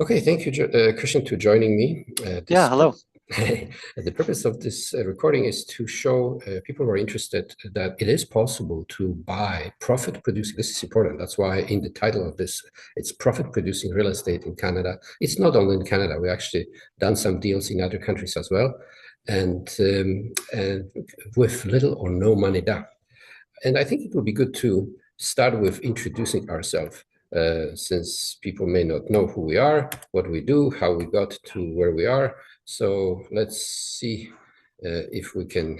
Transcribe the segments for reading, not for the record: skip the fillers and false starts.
Okay, thank you, Christian, to joining me. Yeah, hello. The purpose of this recording is to show people who are interested that it is possible to buy profit-producing. This is important. That's why in the title of this, it's profit-producing real estate in Canada. It's not only in Canada. We actually done some deals in other countries as well, and with little or no money down. And I think it would be good to start with introducing ourselves, since people may not know who we are, what we do, how we got to where we are. So let's see if we can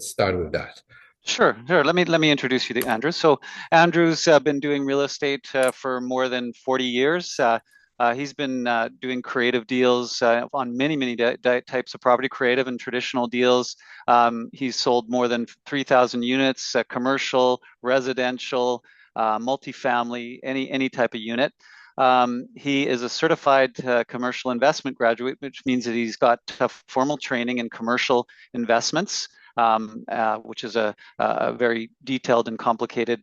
start with that. Sure. Let me introduce you to Andrew. So Andrew's been doing real estate for more than 40 years. He's been doing creative deals on many types of property, creative and traditional deals. He's sold more than 3,000 units, commercial, residential, multifamily, any type of unit. He is a certified commercial investment graduate, which means that he's got formal training in commercial investments. Which is a very detailed and complicated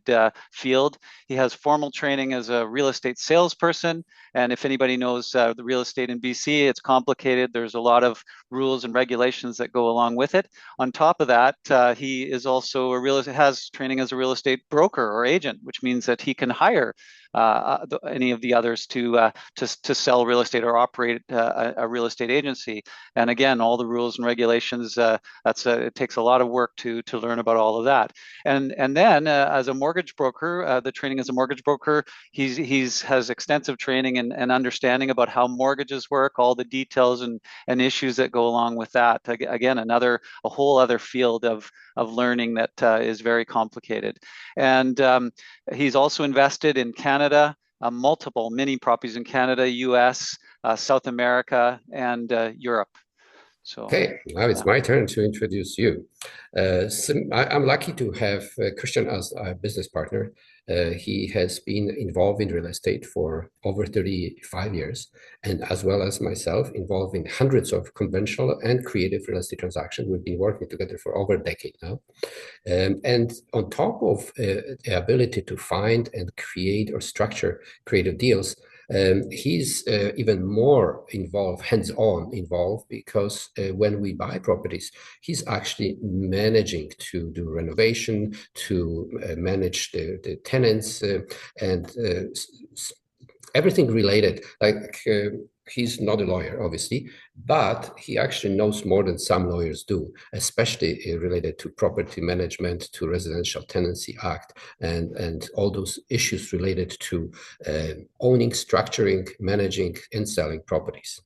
field. He has formal training as a real estate salesperson. And if anybody knows the real estate in BC, it's complicated. There's a lot of rules and regulations that go along with it. On top of that, he is also has training as a real estate broker or agent, which means that he can hire any of the others to sell real estate or operate a real estate agency. And again, all the rules and regulations. It takes a lot of work to learn about all of that. And then as a mortgage broker, the training as a mortgage broker, he's has extensive training and understanding about how mortgages work, all the details and issues that go along with that. Again, a whole other field of learning that is very complicated. And he's also invested in Canada, many properties in Canada, US, South America, and Europe. So, Okay, now it's yeah. my turn to introduce you. I'm lucky to have Christian as a business partner. He has been involved in real estate for over 35 years, and as well as myself, involved in hundreds of conventional and creative real estate transactions. We've been working together for over a decade now. And on top of the ability to find and create or structure creative deals, he's even more involved, hands-on involved, because when we buy properties, he's actually managing to do renovation, to manage the tenants, and everything related. He's not a lawyer, obviously, but he actually knows more than some lawyers do, especially related to property management, to Residential Tenancy Act, and all those issues related to owning, structuring, managing, and selling properties.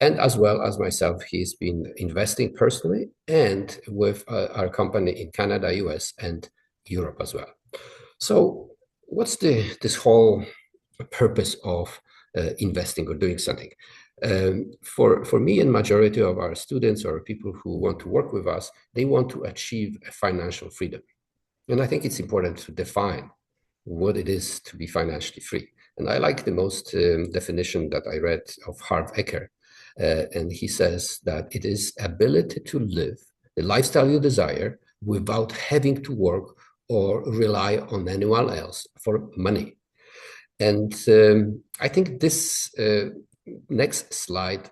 And as well as myself, he's been investing personally and with our company in Canada, US, and Europe as well. So, what's this whole purpose of investing or doing something? For me and majority of our students or people who want to work with us, they want to achieve a financial freedom. And I think it's important to define what it is to be financially free. And I like the most definition that I read of Harv Eker. And he says that it is ability to live the lifestyle you desire without having to work or rely on anyone else for money. And I think this next slide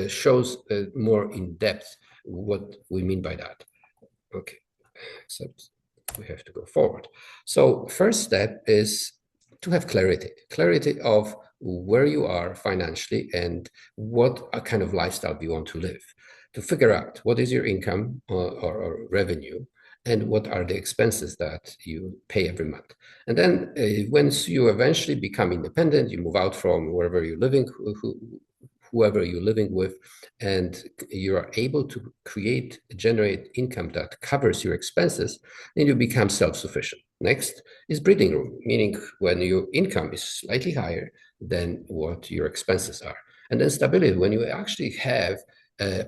shows more in depth what we mean by that. Okay, so we have to go forward. So first step is to have clarity of where you are financially and what kind of lifestyle you want to live. To figure out what is your income or revenue, and what are the expenses that you pay every month. And then once you eventually become independent, you move out from wherever you're living, whoever you're living with, and you are able to generate income that covers your expenses, then you become self-sufficient. Next is breathing room, meaning when your income is slightly higher than what your expenses are. And then stability, when you actually have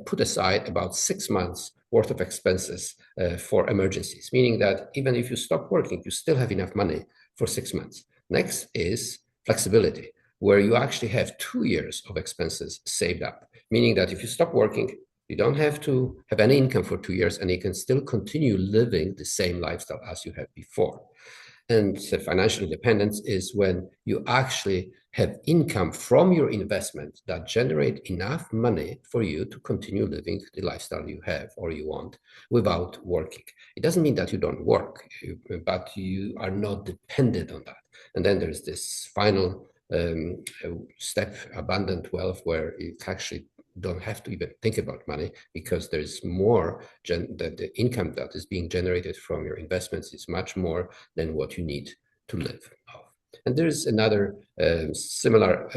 put aside about 6 months worth of expenses for emergencies, meaning that even if you stop working, you still have enough money for 6 months. Next is flexibility, where you actually have 2 years of expenses saved up, meaning that if you stop working, you don't have to have any income for 2 years and you can still continue living the same lifestyle as you had before. And financial independence is when you actually have income from your investment that generate enough money for you to continue living the lifestyle you have or you want without working. It doesn't mean that you don't work, but you are not dependent on that. And then there's this final step, abundant wealth, where you actually don't have to even think about money because there's more, the income that is being generated from your investments is much more than what you need to live off. And there's another similar,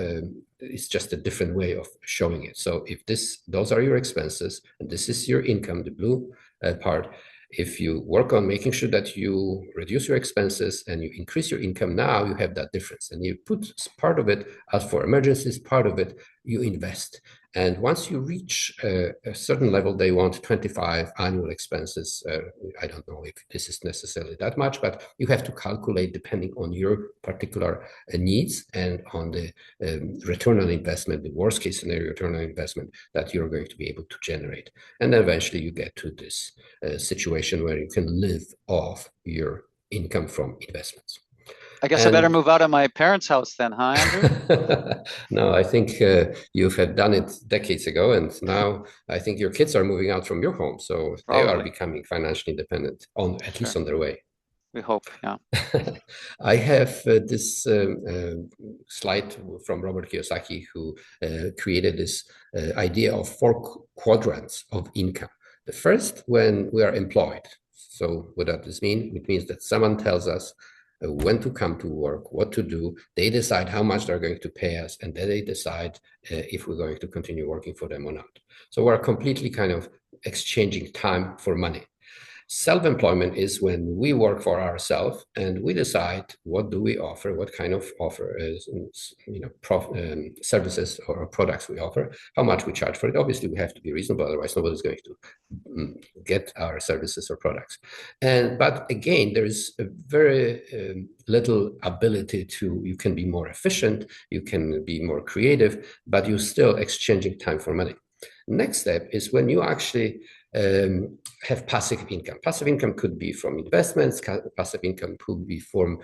it's just a different way of showing it. So if those are your expenses and this is your income, the blue part, if you work on making sure that you reduce your expenses and you increase your income, now you have that difference. And you put part of it as for emergencies, part of it you invest. And once you reach a certain level, they want 25 annual expenses. I don't know if this is necessarily that much, but you have to calculate depending on your particular needs and on the return on investment, the worst case scenario return on investment that you're going to be able to generate. And then eventually you get to this situation where you can live off your income from investments. I guess I better move out of my parents' house then, huh, Andrew? No, I think you have done it decades ago, and now I think your kids are moving out from your home, so they are becoming financially independent, at least on their way. We hope, yeah. I have this slide from Robert Kiyosaki, who created this idea of 4 quadrants of income. The first, when we are employed. So what does this mean? It means that someone tells us when to come to work, what to do. They decide how much they're going to pay us, and then they decide if we're going to continue working for them or not. So we're completely kind of exchanging time for money. Self-employment is when we work for ourselves and we decide what do we offer, what kind of offer is, services or products we offer, how much we charge for it. Obviously, we have to be reasonable, otherwise nobody's going to get our services or products. But again, there's a very little ability to, you can be more efficient, you can be more creative, but you're still exchanging time for money. Next step is when you actually have passive income. Passive income could be from investments. Passive income could be from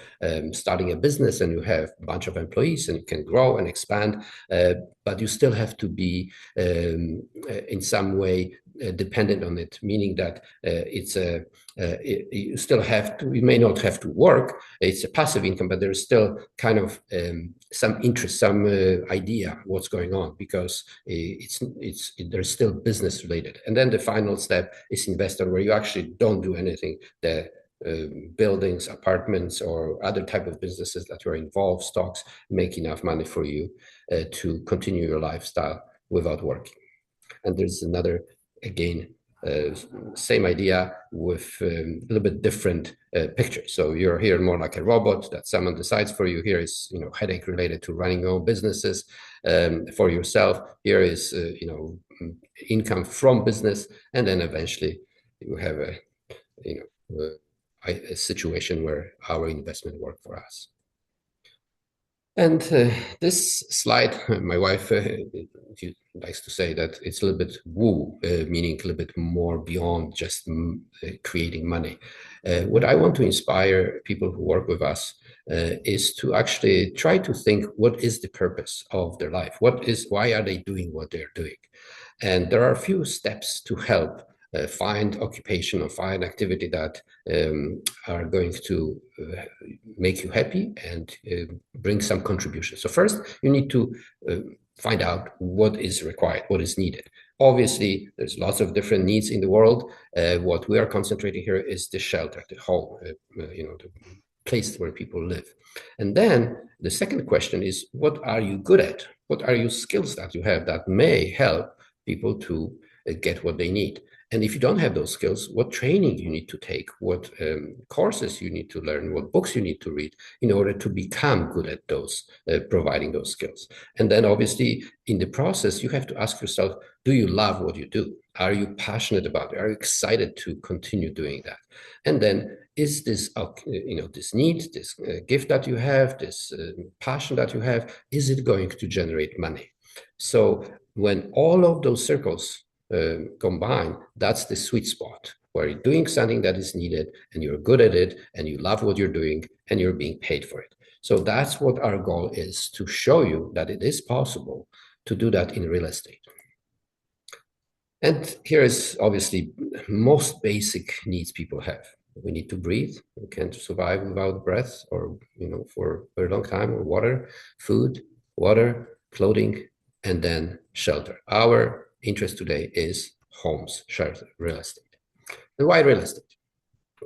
starting a business and you have a bunch of employees and you can grow and expand, but you still have to be in some way dependent on it, meaning that you still have to, you may not have to work. It's a passive income, but there's still kind of some interest, some idea what's going on, because there's still business related. And then the final step is investor, where you actually don't do anything. The buildings, apartments, or other type of businesses that are involved, stocks, make enough money for you to continue your lifestyle without working. And there's another, again, same idea with a little bit different picture. So you're here more like a robot that someone decides for you. Here is, headache related to running your own businesses for yourself. Here is, income from business, and then eventually you have a situation where our investment work for us. And this slide, my wife likes to say that it's a little bit woo, meaning a little bit more beyond just creating money. What I want to inspire people who work with us is to actually try to think, what is the purpose of their life? Why are they doing what they're doing? And there are a few steps to help find occupation or find activity that are going to make you happy and bring some contribution. So first, you need to find out what is required, what is needed. Obviously, there's lots of different needs in the world. What we are concentrating here is the shelter, the home, the place where people live. And then the second question is, what are you good at? What are your skills that you have that may help people to get what they need? And if you don't have those skills, what training you need to take, what courses you need to learn, what books you need to read in order to become good at those, providing those skills. And then obviously in the process, you have to ask yourself, do you love what you do? Are you passionate about it? Are you excited to continue doing that? And then is this, this need, this gift that you have, this passion that you have, is it going to generate money? So when all of those circles combine, that's the sweet spot where you're doing something that is needed and you're good at it and you love what you're doing and you're being paid for it. So that's what our goal is, to show you that it is possible to do that in real estate. And here is obviously most basic needs people have. We need to breathe. We can't survive without breath, or for a very long time, or water, food, water, clothing, and then shelter. Our interest today is homes, shelter, real estate. And why real estate?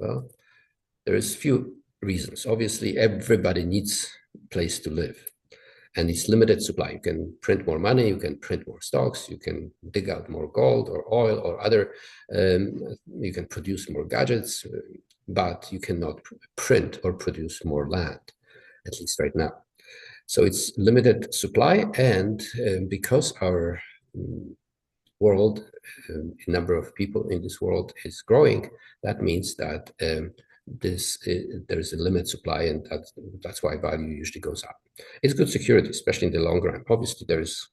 Well, there is few reasons. Obviously, everybody needs a place to live. And it's limited supply. You can print more money, you can print more stocks, you can dig out more gold or oil or other, you can produce more gadgets, but you cannot print or produce more land, at least right now. So it's limited supply, and because our world, number of people in this world is growing, that means that there's a limit supply, and that's why value usually goes up. It's good security, especially in the long run. Obviously, there's,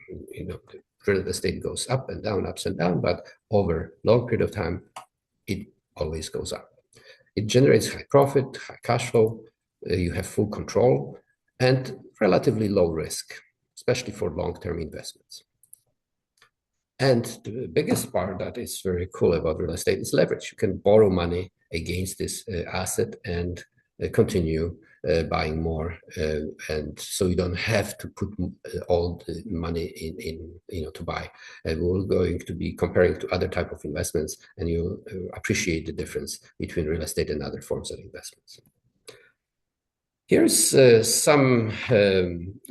the real estate goes up and down, ups and down, but over a long period of time, it always goes up. It generates high profit, high cash flow. You have full control and relatively low risk, especially for long-term investments. And the biggest part that is very cool about real estate is leverage. You can borrow money against this asset and continue buying more, and so you don't have to put all the money in to buy. And we're going to be comparing to other type of investments, and you'll appreciate the difference between real estate and other forms of investments. Here's some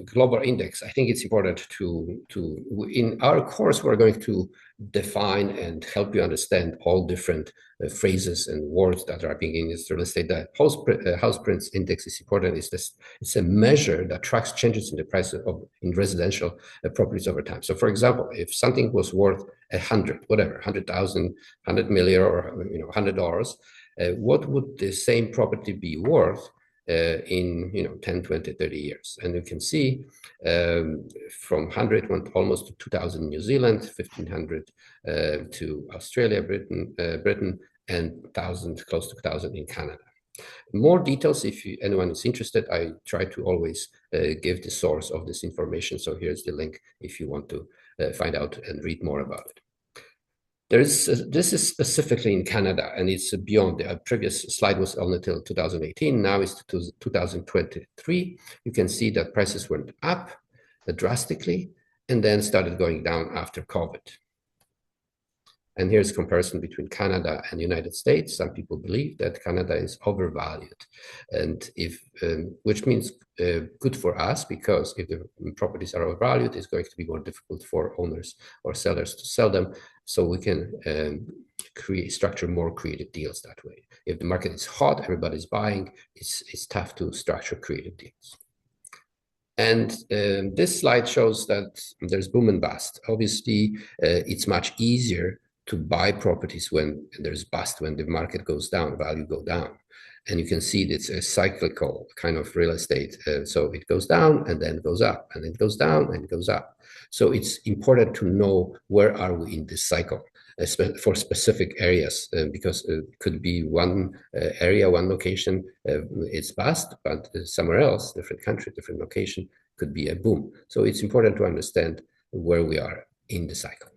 global index. I think it's important in our course, we're going to define and help you understand all different phrases and words that are being used in real estate. The house price index is important. It's a measure that tracks changes in the price in residential properties over time. So for example, if something was worth 100,000, 100 million, or $100, what would the same property be worth in 10, 20, 30 years? And you can see from 100 went almost to 2,000 New Zealand, 1,500 to Australia, Britain, and 1,000, close to 1,000 in Canada. More details, if anyone is interested, I try to always give the source of this information. So here's the link if you want to find out and read more about it. This is specifically in Canada, and it's beyond. The previous slide was only till 2018. Now it's 2023. You can see that prices went up drastically and then started going down after COVID. And here's a comparison between Canada and the United States. Some people believe that Canada is overvalued, and which means good for us, because if the properties are overvalued, it's going to be more difficult for owners or sellers to sell them. So we can structure more creative deals that way. If the market is hot, everybody's buying, it's tough to structure creative deals. And this slide shows that there's boom and bust. Obviously, it's much easier to buy properties when there's bust, when the market goes down, value go down. And you can see it's a cyclical kind of real estate. So it goes down and then goes up, and it goes down and it goes up. So it's important to know where are we in this cycle for specific areas, because it could be one area, one location, it's bust, but somewhere else, different country, different location, could be a boom. So it's important to understand where we are in the cycle.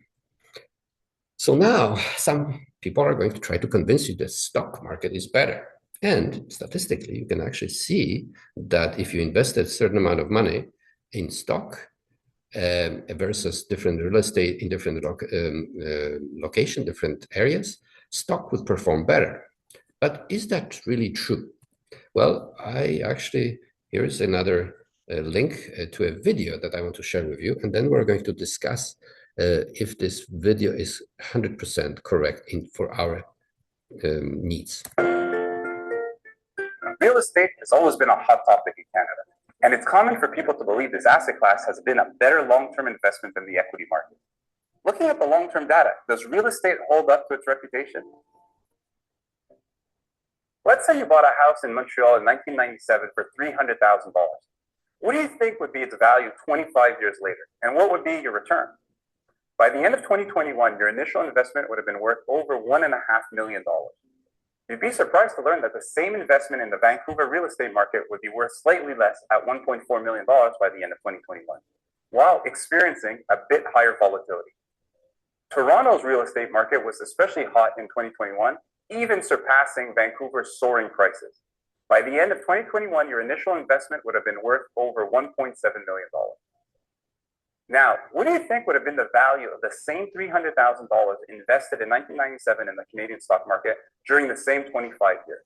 So now some people are going to try to convince you that stock market is better. And statistically, you can actually see that if you invested a certain amount of money in stock versus different real estate in different location, different areas, stock would perform better. But is that really true? Well, here is another link to a video that I want to share with you, and then we're going to discuss if this video is 100% correct for our needs. Real estate has always been a hot topic in Canada, and it's common for people to believe this asset class has been a better long-term investment than the equity market. Looking at the long-term data, does real estate hold up to its reputation? Let's say you bought a house in Montreal in 1997 for $300,000. What do you think would be its value 25 years later, and what would be your return? By the end of 2021, your initial investment would have been worth over $1.5 million. You'd be surprised to learn that the same investment in the Vancouver real estate market would be worth slightly less at $1.4 million by the end of 2021, while experiencing a bit higher volatility. Toronto's real estate market was especially hot in 2021, even surpassing Vancouver's soaring prices. By the end of 2021, your initial investment would have been worth over $1.7 million. Now, what do you think would have been the value of the same $300,000 invested in 1997 in the Canadian stock market during the same 25 years?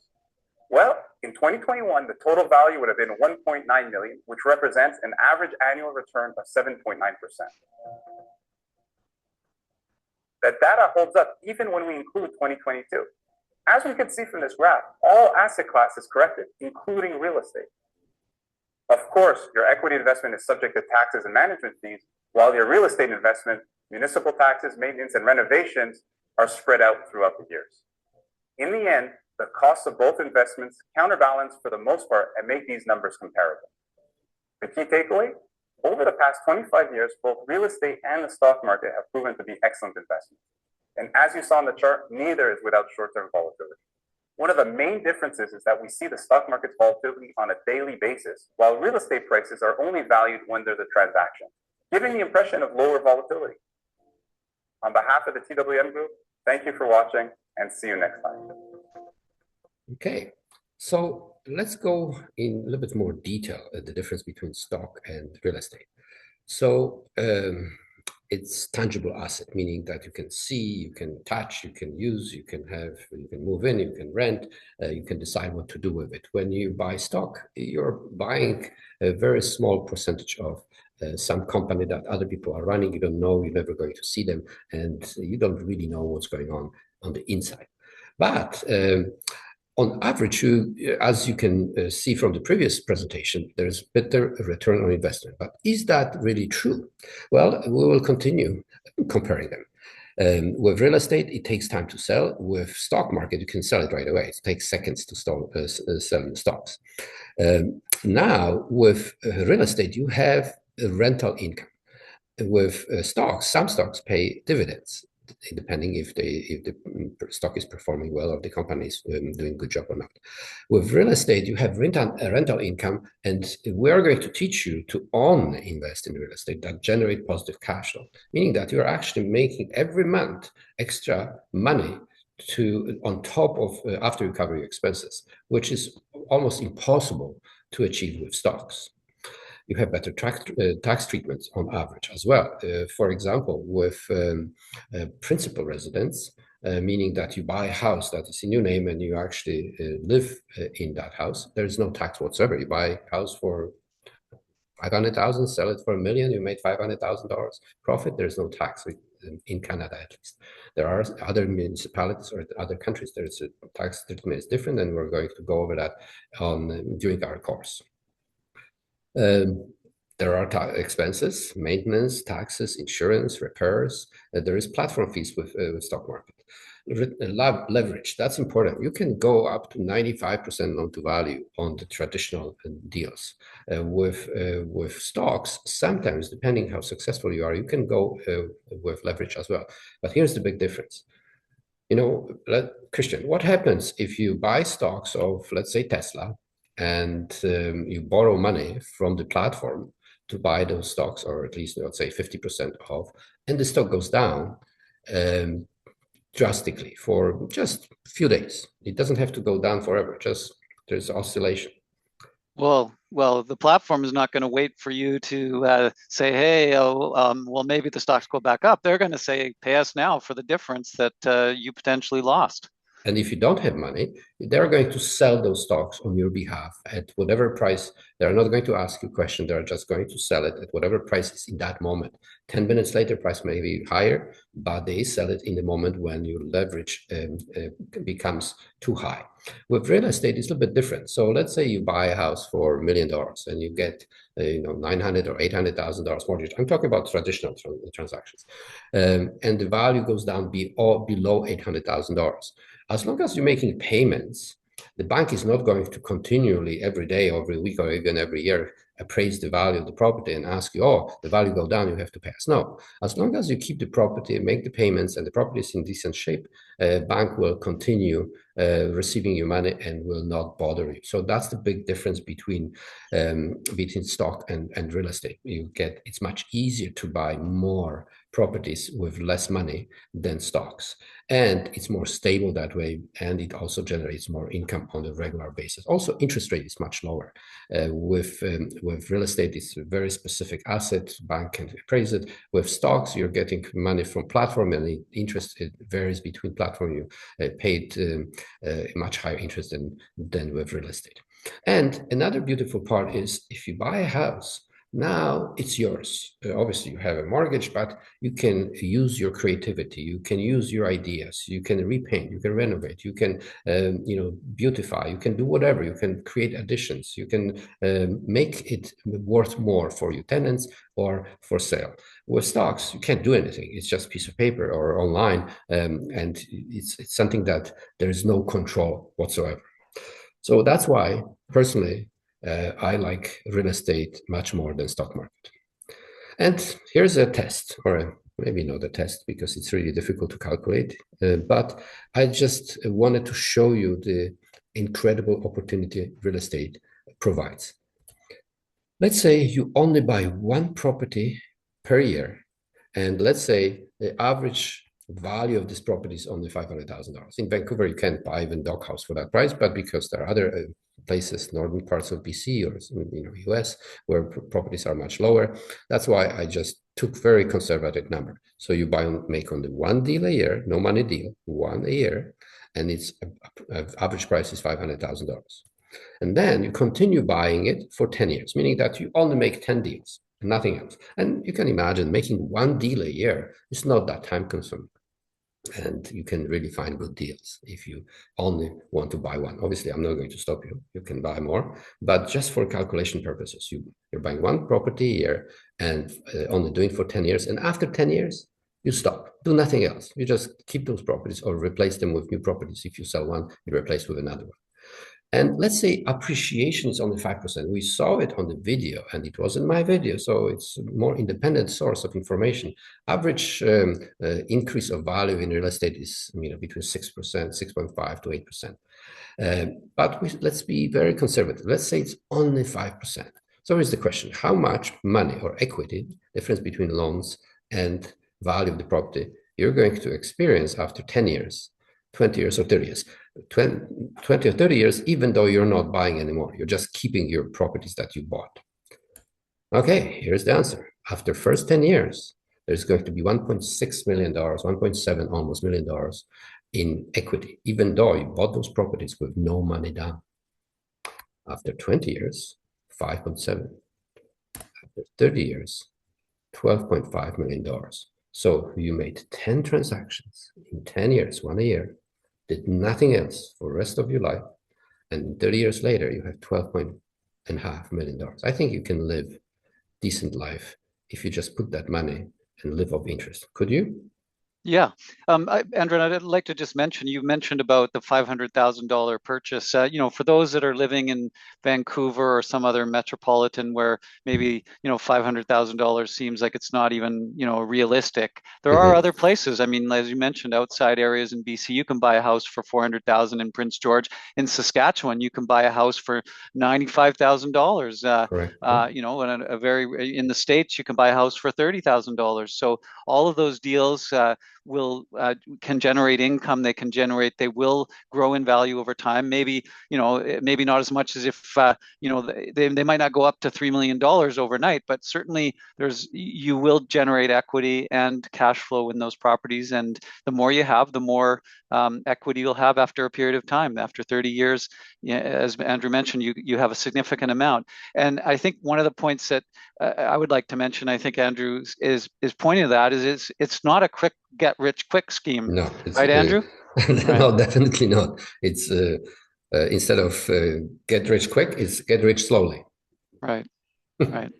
Well, in 2021, the total value would have been $1.9 million, which represents an average annual return of 7.9%. That data holds up even when we include 2022. As we can see from this graph, all asset classes corrected, including real estate. Of course, your equity investment is subject to taxes and management fees, while your real estate investment, municipal taxes, maintenance, and renovations are spread out throughout the years. In the end, the costs of both investments counterbalance for the most part and make these numbers comparable. The key takeaway? Over the past 25 years, both real estate and the stock market have proven to be excellent investments. And as you saw in the chart, neither is without short-term volatility. One of the main differences is that we see the stock market's volatility on a daily basis, while real estate prices are only valued when there's a transaction, giving the impression of lower volatility. On behalf of the TWM Group, thank you for watching and see you next time. Okay, so let's go in a little bit more detail at the difference between stock and real estate. So it's tangible asset, meaning that you can see, you can touch, you can use, you can move in, you can rent, you can decide what to do with it. When you buy stock, you're buying a very small percentage of some company that other people are running. You don't know, you're never going to see them, and you don't really know what's going on the inside. But on average, as you can see from the previous presentation, there's better return on investment. But is that really true? Well, we will continue comparing them. With real estate, it takes time to sell. With stock market, you can sell it right away. It takes seconds to sell stocks. Now, with real estate, you have a rental income. With stocks, some stocks pay dividends, depending if the stock is performing well or the company is doing a good job or not. With real estate, you have rental income, and we are going to teach you to invest in real estate that generate positive cash flow, meaning that you're actually making every month extra money on top of after you cover your expenses, which is almost impossible to achieve with stocks. You have better tax treatments on average as well. For example, with principal residence, meaning that you buy a house that is in your name and you actually live in that house, there is no tax whatsoever. You buy a house for $500,000, sell it for $1 million, you made $500,000 profit. There's no tax in Canada, at least. There are other municipalities or other countries. There's a tax treatment is different, and we're going to go over that during our course. There are expenses, maintenance, taxes, insurance, repairs. There is platform fees with stock market. Leverage, that's important. You can go up to 95% loan to value on the traditional deals. With stocks, sometimes, depending how successful you are, you can go with leverage as well. But here's the big difference. You know, Christian, what happens if you buy stocks of, let's say, Tesla, and you borrow money from the platform to buy those stocks, or at least, let's say, 50% off, and the stock goes down drastically for just a few days. It doesn't have to go down forever, just there's oscillation. Well, the platform is not going to wait for you to say, hey, well, maybe the stocks go back up. They're going to say, pay us now for the difference that you potentially lost. And if you don't have money, they're going to sell those stocks on your behalf at whatever price. They're not going to ask you a question. They're just going to sell it at whatever price is in that moment. 10 minutes later, price may be higher, but they sell it in the moment when your leverage becomes too high. With real estate, it's a little bit different. So let's say you buy a house for $1 million and you get $900,000 or $800,000 mortgage. I'm talking about traditional transactions. And the value goes down below $800,000. As long as you're making payments, the bank is not going to continually every day, every week, or even every year appraise the value of the property and ask you, oh, the value go down, you have to pay us. No, as long as you keep the property, make the payments, and the property is in decent shape, bank will continue receiving your money and will not bother you. So that's the big difference between stock and real estate. It's much easier to buy more properties with less money than stocks, and it's more stable that way, and it also generates more income on a regular basis. Also, interest rate is much lower. With real estate, it's a very specific asset, bank can appraise it. With stocks, you're getting money from platform, and the interest, it varies between platform. You paid much higher interest than with real estate. And another beautiful part is if you buy a house, now it's yours. Obviously, you have a mortgage, but you can use your creativity. You can use your ideas. You can repaint. You can renovate. You can, beautify. You can do whatever. You can create additions. You can make it worth more for your tenants or for sale. With stocks, you can't do anything. It's just a piece of paper or online, and it's something that there is no control whatsoever. So that's why, personally, I like real estate much more than stock market. And here's a test, or maybe not a test because it's really difficult to calculate, but I just wanted to show you the incredible opportunity real estate provides. Let's say you only buy one property per year, and let's say the average value of this property is only $500,000. In Vancouver, you can't buy even doghouse for that price, but because there are other places, northern parts of BC or US, where properties are much lower, that's why I just took very conservative number. So you make only one deal a year, no money deal, one a year, and its average price is $500,000. And then you continue buying it for 10 years, meaning that you only make 10 deals, nothing else. And you can imagine making one deal a year is not that time consuming. And you can really find good deals if you only want to buy one. Obviously, I'm not going to stop you. You can buy more, but just for calculation purposes, you're buying one property a year and only doing it for 10 years. And after 10 years, you stop, do nothing else. You just keep those properties or replace them with new properties. If you sell one, you replace with another one. And let's say appreciation is only 5%. We saw it on the video, and it wasn't my video, so it's a more independent source of information. Average increase of value in real estate is between 6%, 6.5 to 8%. But let's be very conservative. Let's say it's only 5%. So here's the question: how much money or equity, difference between loans and value of the property, you're going to experience after 10 years, 20 years, or 30 years? 20 or 30 years, even though you're not buying anymore, you're just keeping your properties that you bought. Okay, here's the answer. After first 10 years, there's going to be $1.6 million, 1.7 almost $1 million in equity, even though you bought those properties with no money down. After 20 years, 5.7. After 30 years, $12.5 million. So you made 10 transactions in 10 years, one a year, did nothing else for the rest of your life, and 30 years later, you have $12.5 million. I think you can live a decent life if you just put that money and live off interest. Could you? Yeah, Andrew, I'd like to just mention, you mentioned about the $500,000 purchase. For those that are living in Vancouver or some other metropolitan where maybe, $500,000 seems like it's not even, realistic. There are other places. I mean, as you mentioned, outside areas in BC, you can buy a house for $400,000 in Prince George. In Saskatchewan, you can buy a house for $95,000. Correct. In the States, you can buy a house for $30,000. So all of those deals can generate income. They will grow in value over time. Maybe not as much as if they might not go up to $3 million overnight, but certainly you will generate equity and cash flow in those properties. And the more you have, the more equity you'll have after a period of time. After 30 years, as Andrew mentioned, you have a significant amount. And I think one of the points that I would like to mention, I think Andrew is pointing to that, is it's not a quick get rich quick scheme. No, right, Andrew? No, definitely not. It's instead of get rich quick, it's get rich slowly. Right. Right.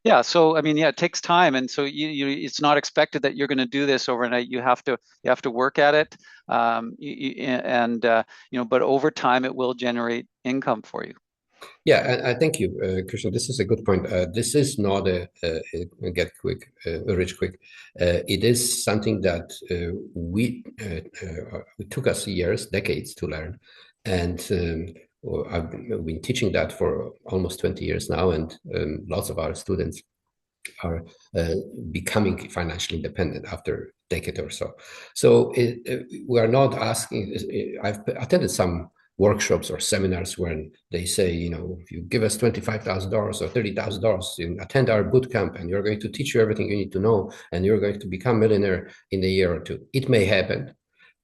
Yeah. So, I mean, it takes time. And so it's not expected that you're going to do this overnight. You have to work at it. But over time it will generate income for you. Yeah, and I thank you, Christian. This is a good point. This is not a get quick, a rich quick. It is something that it took us years, decades to learn, and well, I've been teaching that for almost 20 years now, and lots of our students are becoming financially independent after a decade or so. So we are not asking. I've attended some workshops or seminars when they say, if you give us $25,000 or $30,000, you attend our boot camp, and you're going to teach you everything you need to know, and you're going to become a millionaire in a year or two. It may happen,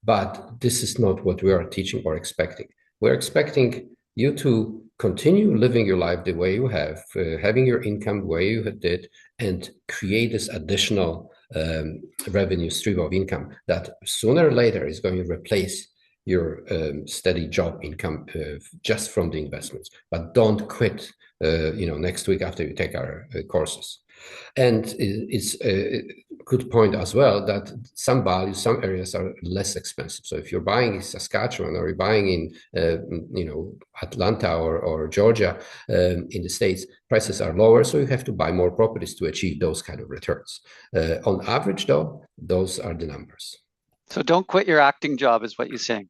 but this is not what we are teaching or expecting. We're expecting you to continue living your life the way you have, having your income the way you did, and create this additional revenue stream of income that sooner or later is going to replace your steady job income just from the investments. But don't quit, next week after you take our courses. And it's a good point as well that some values, some areas are less expensive. So if you're buying in Saskatchewan or you're buying in, Atlanta or Georgia in the States, prices are lower. So you have to buy more properties to achieve those kind of returns. On average, though, those are the numbers. So don't quit your acting job is what you're saying.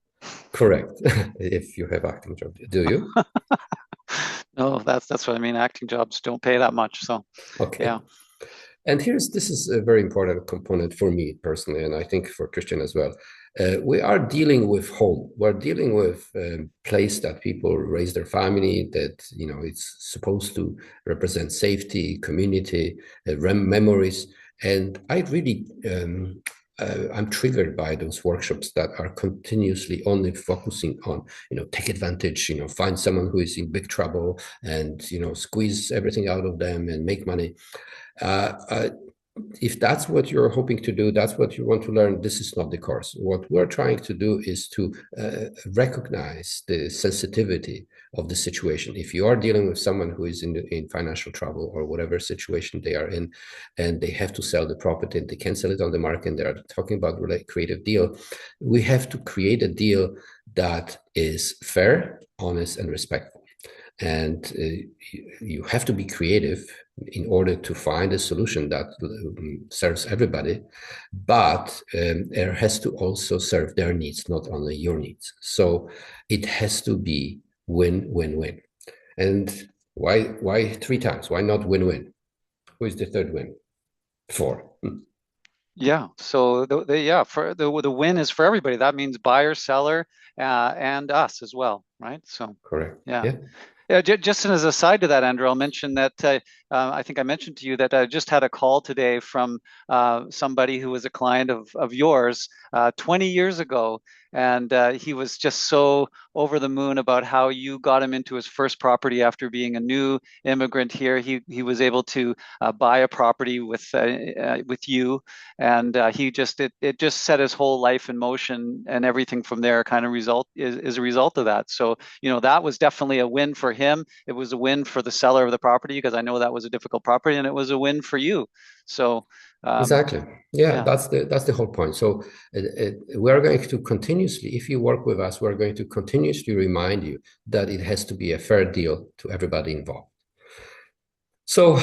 Correct. If you have acting job, do you? No, that's what I mean. Acting jobs don't pay that much. So, okay. Yeah. And this is a very important component for me personally, and I think for Christian as well. We are dealing with home. We're dealing with a place that people raise their family, that, it's supposed to represent safety, community, memories. And I really, I'm triggered by those workshops that are continuously only focusing on, take advantage, find someone who is in big trouble and, squeeze everything out of them and make money. If that's what you're hoping to do, that's what you want to learn, this is not the course. What we're trying to do is to recognize the sensitivity of the situation. If you are dealing with someone who is in financial trouble or whatever situation they are in, and they have to sell the property and they can't sell it on the market, and they're talking about creative deal, we have to create a deal that is fair, honest, and respectful. And you have to be creative in order to find a solution that serves everybody, but it has to also serve their needs, not only your needs. So it has to be win-win-win. And why three times? Why not win-win? Who is the third win? Four. Yeah. So for the win is for everybody. That means buyer, seller, and us as well, right? So correct. Yeah. Yeah, just as a side to that, Andrew, I'll mention that I think I mentioned to you that I just had a call today from somebody who was a client of yours 20 years ago. And he was just so over the moon about how you got him into his first property after being a new immigrant here. He was able to buy a property with you, and it just set his whole life in motion, and everything from there kind of is a result of that. So that was definitely a win for him. It was a win for the seller of the property, because I know that was a difficult property, and it was a win for you. So exactly. Yeah, that's the whole point. So we're going to continuously, if you work with us, we're going to continuously remind you that it has to be a fair deal to everybody involved. So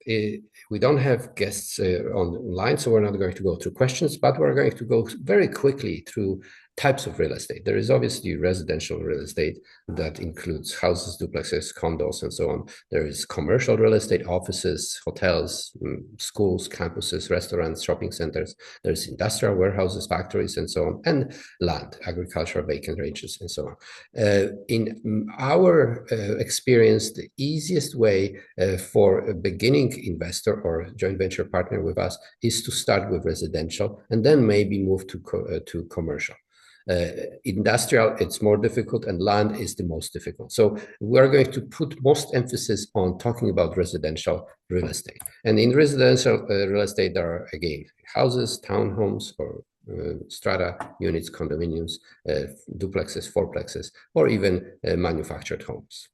we don't have guests online, so we're not going to go through questions, but we're going to go very quickly through types of real estate. There is obviously residential real estate that includes houses, duplexes, condos, and so on. There is commercial real estate, offices, hotels, schools, campuses, restaurants, shopping centers. There's industrial warehouses, factories, and so on, and land, agriculture, vacant ranges, and so on. In our experience, the easiest way for a beginning investor or joint venture partner with us is to start with residential and then maybe move to commercial. Industrial, it's more difficult, and land is the most difficult. So we're going to put most emphasis on talking about residential real estate. And in residential real estate, there are, again, houses, townhomes, or strata units, condominiums, duplexes, fourplexes, or even manufactured homes.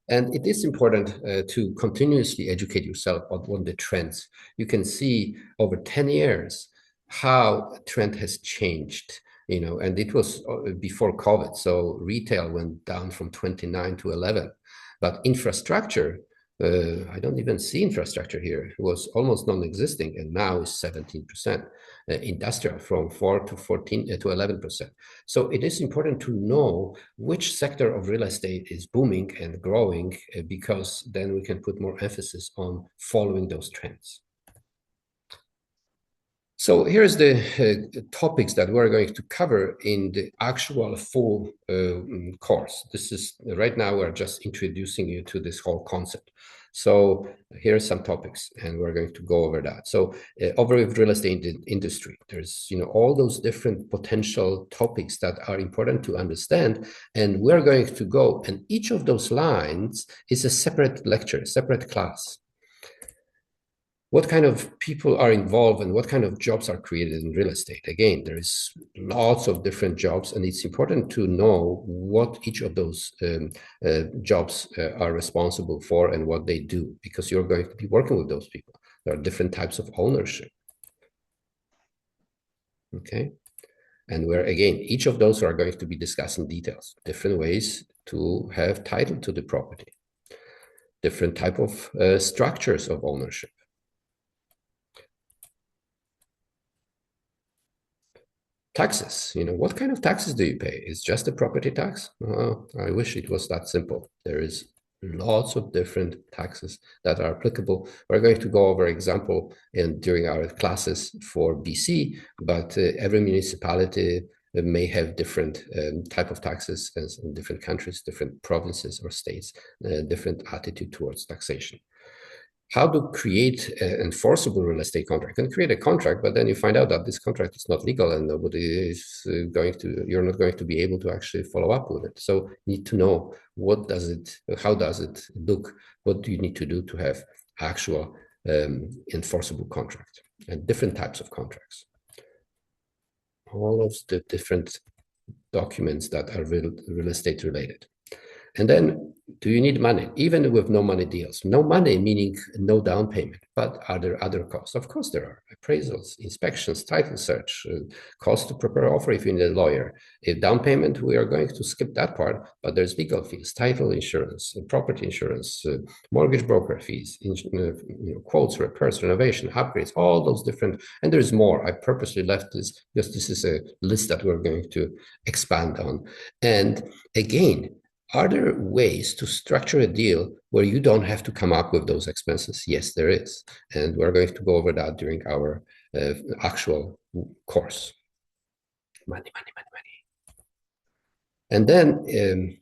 And it is important to continuously educate yourself on the trends. You can see over 10 years how trend has changed and it was before COVID. So retail went down from 29 to 11, but infrastructure, I don't even see infrastructure here. It was almost non-existing, and now is 17%. Industrial from 4 to 14 to 11%. So it is important to know which sector of real estate is booming and growing, because then we can put more emphasis on following those trends. So here's the topics that we're going to cover in the actual full course. This is right now we're just introducing you to this whole concept. So here are some topics, and we're going to go over that. So overview real estate industry. There's all those different potential topics that are important to understand, and we're going to go. And each of those lines is a separate lecture, a separate class. What kind of people are involved and what kind of jobs are created in real estate? Again, there's lots of different jobs, and it's important to know what each of those jobs are responsible for and what they do, because you're going to be working with those people. There are different types of ownership. Okay. And where, again, each of those are going to be discussing details, different ways to have title to the property, different type of structures of ownership. Taxes, what kind of taxes do you pay? Is just a property tax? I wish it was that simple. There is lots of different taxes that are applicable. We're going to go over example during our classes for BC, but every municipality may have different type of taxes as in different countries, different provinces or states, different attitude towards taxation. How to create an enforceable real estate contract. You can create a contract, but then you find out that this contract is not legal and nobody is you're not going to be able to actually follow up with it. So you need to know how does it look? What do you need to do to have actual enforceable contract and different types of contracts? All of the different documents that are real estate related. And then, do you need money? Even with no money deals. No money meaning no down payment, but are there other costs? Of course there are. Appraisals, inspections, title search, cost to prepare offer if you need a lawyer. If down payment, we are going to skip that part, but there's legal fees, title insurance, property insurance, mortgage broker fees, quotes, repairs, renovation, upgrades, all those different, and there's more. I purposely left this because this is a list that we're going to expand on. And again, are there ways to structure a deal where you don't have to come up with those expenses? Yes, there is. And we're going to go over that during our actual course. Money. And then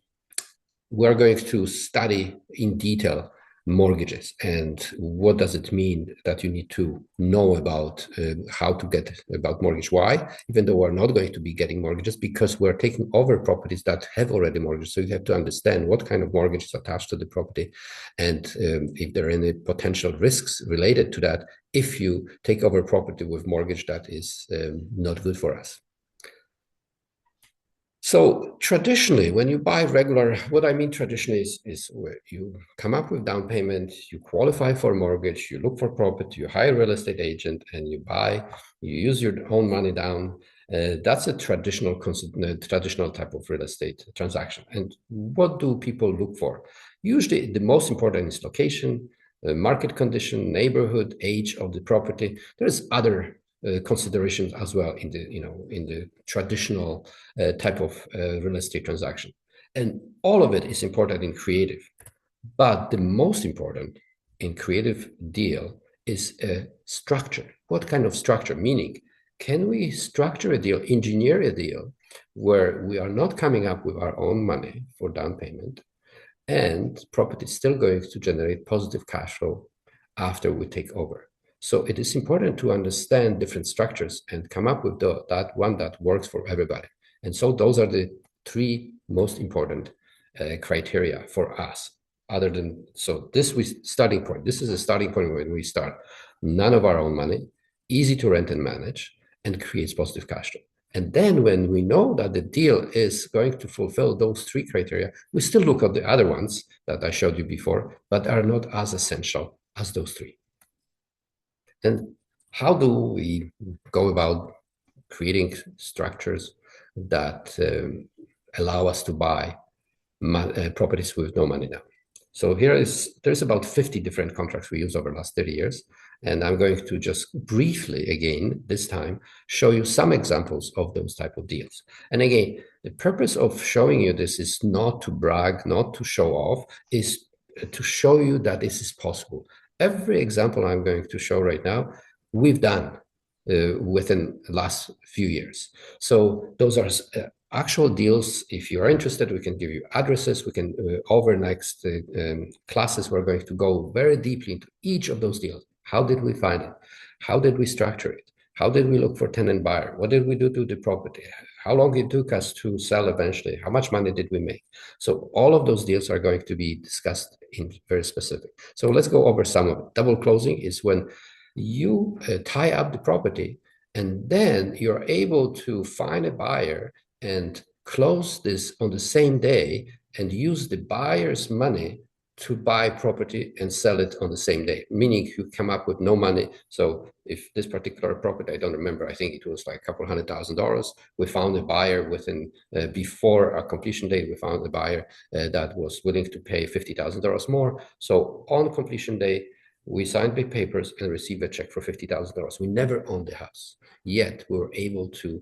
we're going to study in detail mortgages and what does it mean that you need to know about how to get about mortgage. Why? Even though we're not going to be getting mortgages, because we're taking over properties that have already mortgages. So you have to understand what kind of mortgage is attached to the property and if there are any potential risks related to that if you take over property with mortgage that is not good for us. So traditionally, when you buy regular, what I mean traditionally is where you come up with down payment, you qualify for mortgage, you look for property, you hire a real estate agent, and you buy, you use your own money down. That's a traditional type of real estate transaction. And what do people look for? Usually, the most important is location, market condition, neighborhood, age of the property. There's other considerations as well in the traditional type of real estate transaction, and all of it is important in creative. But the most important in creative deal is a structure. What kind of structure? Meaning, can we structure a deal, engineer a deal where we are not coming up with our own money for down payment, and property is still going to generate positive cash flow after we take over? So it is important to understand different structures and come up with that one that works for everybody. And so those are the three most important criteria for us. This is starting point. This is a starting point when we start. None of our own money, easy to rent and manage, and creates positive cash flow. And then when we know that the deal is going to fulfill those three criteria, we still look at the other ones that I showed you before, but are not as essential as those three. And how do we go about creating structures that allow us to buy properties with no money down. So there's about 50 different contracts we use over the last 30 years. And I'm going to just briefly, again, this time, show you some examples of those type of deals. And again, the purpose of showing you this is not to brag, not to show off, is to show you that this is possible. Every example I'm going to show right now, we've done within the last few years. So those are actual deals. If you are interested, we can give you addresses. We can, over next classes, we're going to go very deeply into each of those deals. How did we find it? How did we structure it? How did we look for tenant buyer? What did we do to the property? How long it took us to sell eventually? How much money did we make? So all of those deals are going to be discussed in very specific. So let's go over some of it. Double closing is when you tie up the property and then you're able to find a buyer and close this on the same day and use the buyer's money to buy property and sell it on the same day, meaning you come up with no money. So if this particular property, I don't remember, I think it was like a couple $100,000, we found a buyer within, before our completion date, we found a buyer that was willing to pay $50,000 more. So on completion day, we signed big papers and received a check for $50,000. We never owned the house, yet we were able to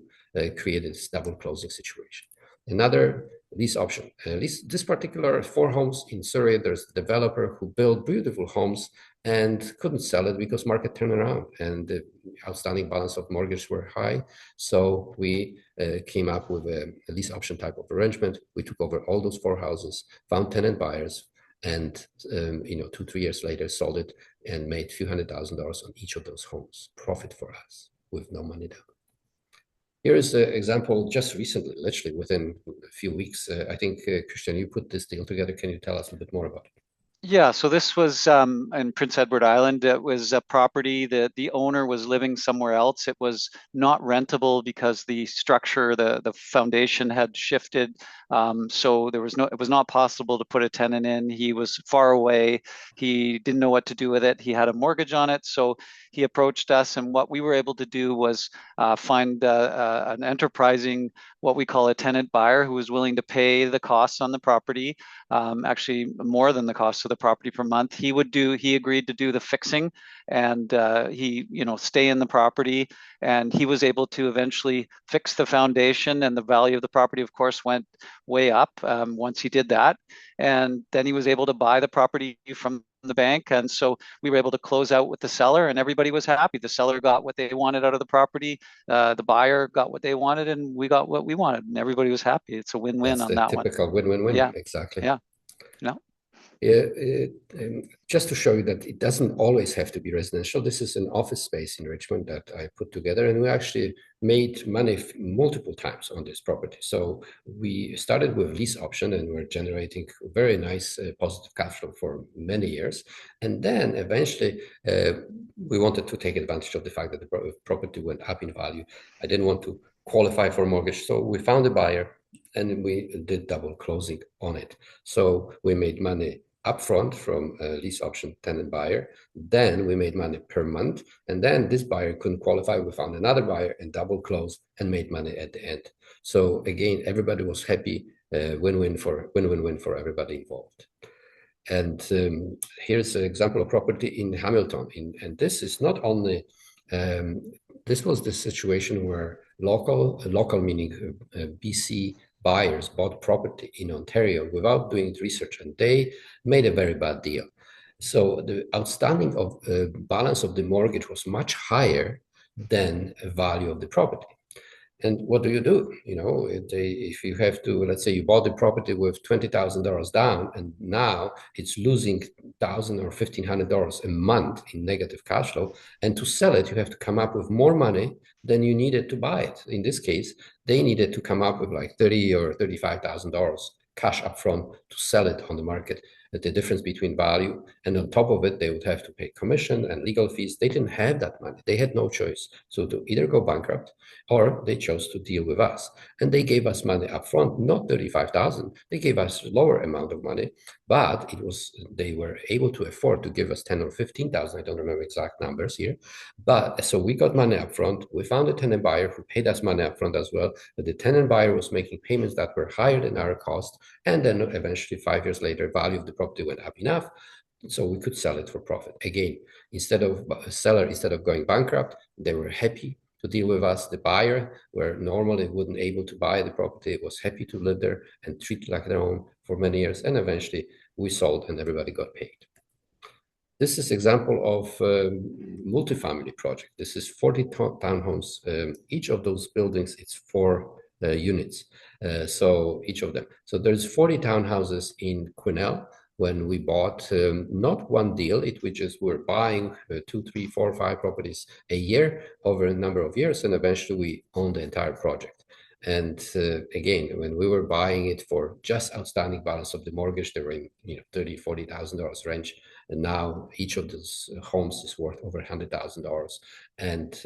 create this double closing situation. Another lease option. This particular 4 homes in Surrey, there's a developer who built beautiful homes and couldn't sell it because market turned around and the outstanding balance of mortgage were high. So we came up with a lease option type of arrangement. We took over all those 4 houses, found tenant buyers, and 2-3 years later sold it and made a few $100,000 on each of those homes. Profit for us with no money down. Here is an example just recently, literally within a few weeks. I think, Christian, you put this deal together. Can you tell us a bit more about it? Yeah, so this was in Prince Edward Island. It was a property that the owner was living somewhere else. It was not rentable because the structure, the foundation had shifted. So it was not possible to put a tenant in. He was far away. He didn't know what to do with it. He had a mortgage on it. So he approached us, and what we were able to do was find an enterprising, what we call a tenant buyer, who was willing to pay the costs on the property, actually more than the cost of the property per month. He agreed to do the fixing, and he stay in the property, and he was able to eventually fix the foundation, and the value of the property, of course, went way up once he did that. And then he was able to buy the property from the bank, and so we were able to close out with the seller, and everybody was happy. The seller got what they wanted out of the property, the buyer got what they wanted, and we got what we wanted, and everybody was happy. It's a win-win on that one. Typical win-win-win. Yeah, exactly. Yeah. No. Just to show you that it doesn't always have to be residential. This is an office space in Richmond that I put together, and we actually made money multiple times on this property. So we started with lease option, and we're generating very nice positive cash flow for many years. And then eventually we wanted to take advantage of the fact that the property went up in value. I didn't want to qualify for a mortgage, so we found a buyer and we did double closing on it. So we made money upfront from a lease option tenant buyer. Then we made money per month. And then this buyer couldn't qualify. We found another buyer and double closed and made money at the end. So again, everybody was happy, win-win for everybody involved. And here's an example of property in Hamilton. And this is not only, this was the situation where local meaning BC buyers bought property in Ontario without doing research, and they made a very bad deal. So the outstanding of balance of the mortgage was much higher than the value of the property. And what do? If you have to, let's say you bought the property with $20,000 down, and now it's losing $1,000 or $1,500 a month in negative cash flow, and to sell it, you have to come up with more money than you needed to buy it. In this case, they needed to come up with like $30,000 or $35,000 cash upfront to sell it on the market. the difference between value. And on top of it, they would have to pay commission and legal fees. They didn't have that money. They had no choice. So to either go bankrupt or they chose to deal with us. And they gave us money up front, not 35,000. They gave us a lower amount of money, but they were able to afford to give us 10 or 15,000. I don't remember exact numbers here. But so we got money up front. We found a tenant buyer who paid us money up front as well. But the tenant buyer was making payments that were higher than our cost. And then eventually 5 years later, value of the property went up enough so we could sell it for profit. Again, instead of going bankrupt, they were happy to deal with us. The buyer, where normally wouldn't able to buy the property, was happy to live there and treat it like their own for many years. And eventually we sold and everybody got paid. This is example of multifamily project. This is 40 townhomes. Each of those buildings, it's 4 units. So each of them. So there's 40 townhouses in Quesnel. When we bought not one deal, we just were buying 2, 3, 4, 5 properties a year over a number of years, and eventually we owned the entire project. And again, when we were buying it for just outstanding balance of the mortgage, they were in $30,000, $40,000 range, and now each of those homes is worth over $100,000. And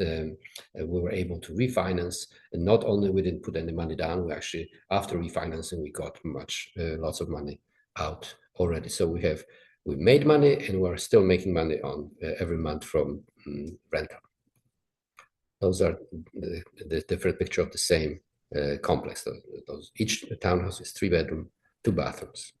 we were able to refinance, and not only we didn't put any money down, we actually after refinancing we got lots of money out already. So we made money, and we're still making money on every month from rental. Those are the different picture of the same complex. Each townhouse is 3-bedroom, 2 bathrooms.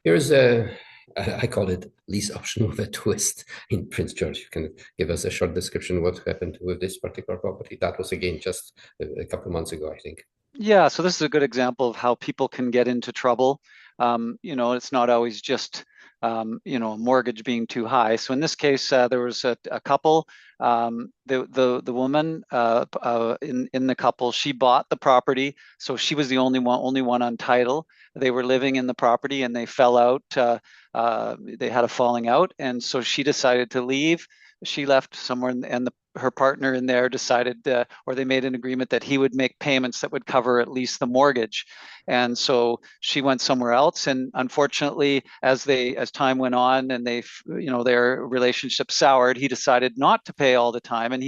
Here's I call it lease option with a twist in Prince George. You can give us a short description of what happened with this particular property. That was again just a couple of months ago, I think. Yeah, so this is a good example of how people can get into trouble. It's not always just a mortgage being too high. So in this case, there was a couple. The woman in the couple, she bought the property, so she was the only one on title. They were living in the property, and they fell out. They had a falling out, and so she decided to leave. She left somewhere, and her partner in there decided, or they made an agreement that he would make payments that would cover at least the mortgage. And so she went somewhere else. And unfortunately, as time went on and their relationship soured, he decided not to pay all the time. And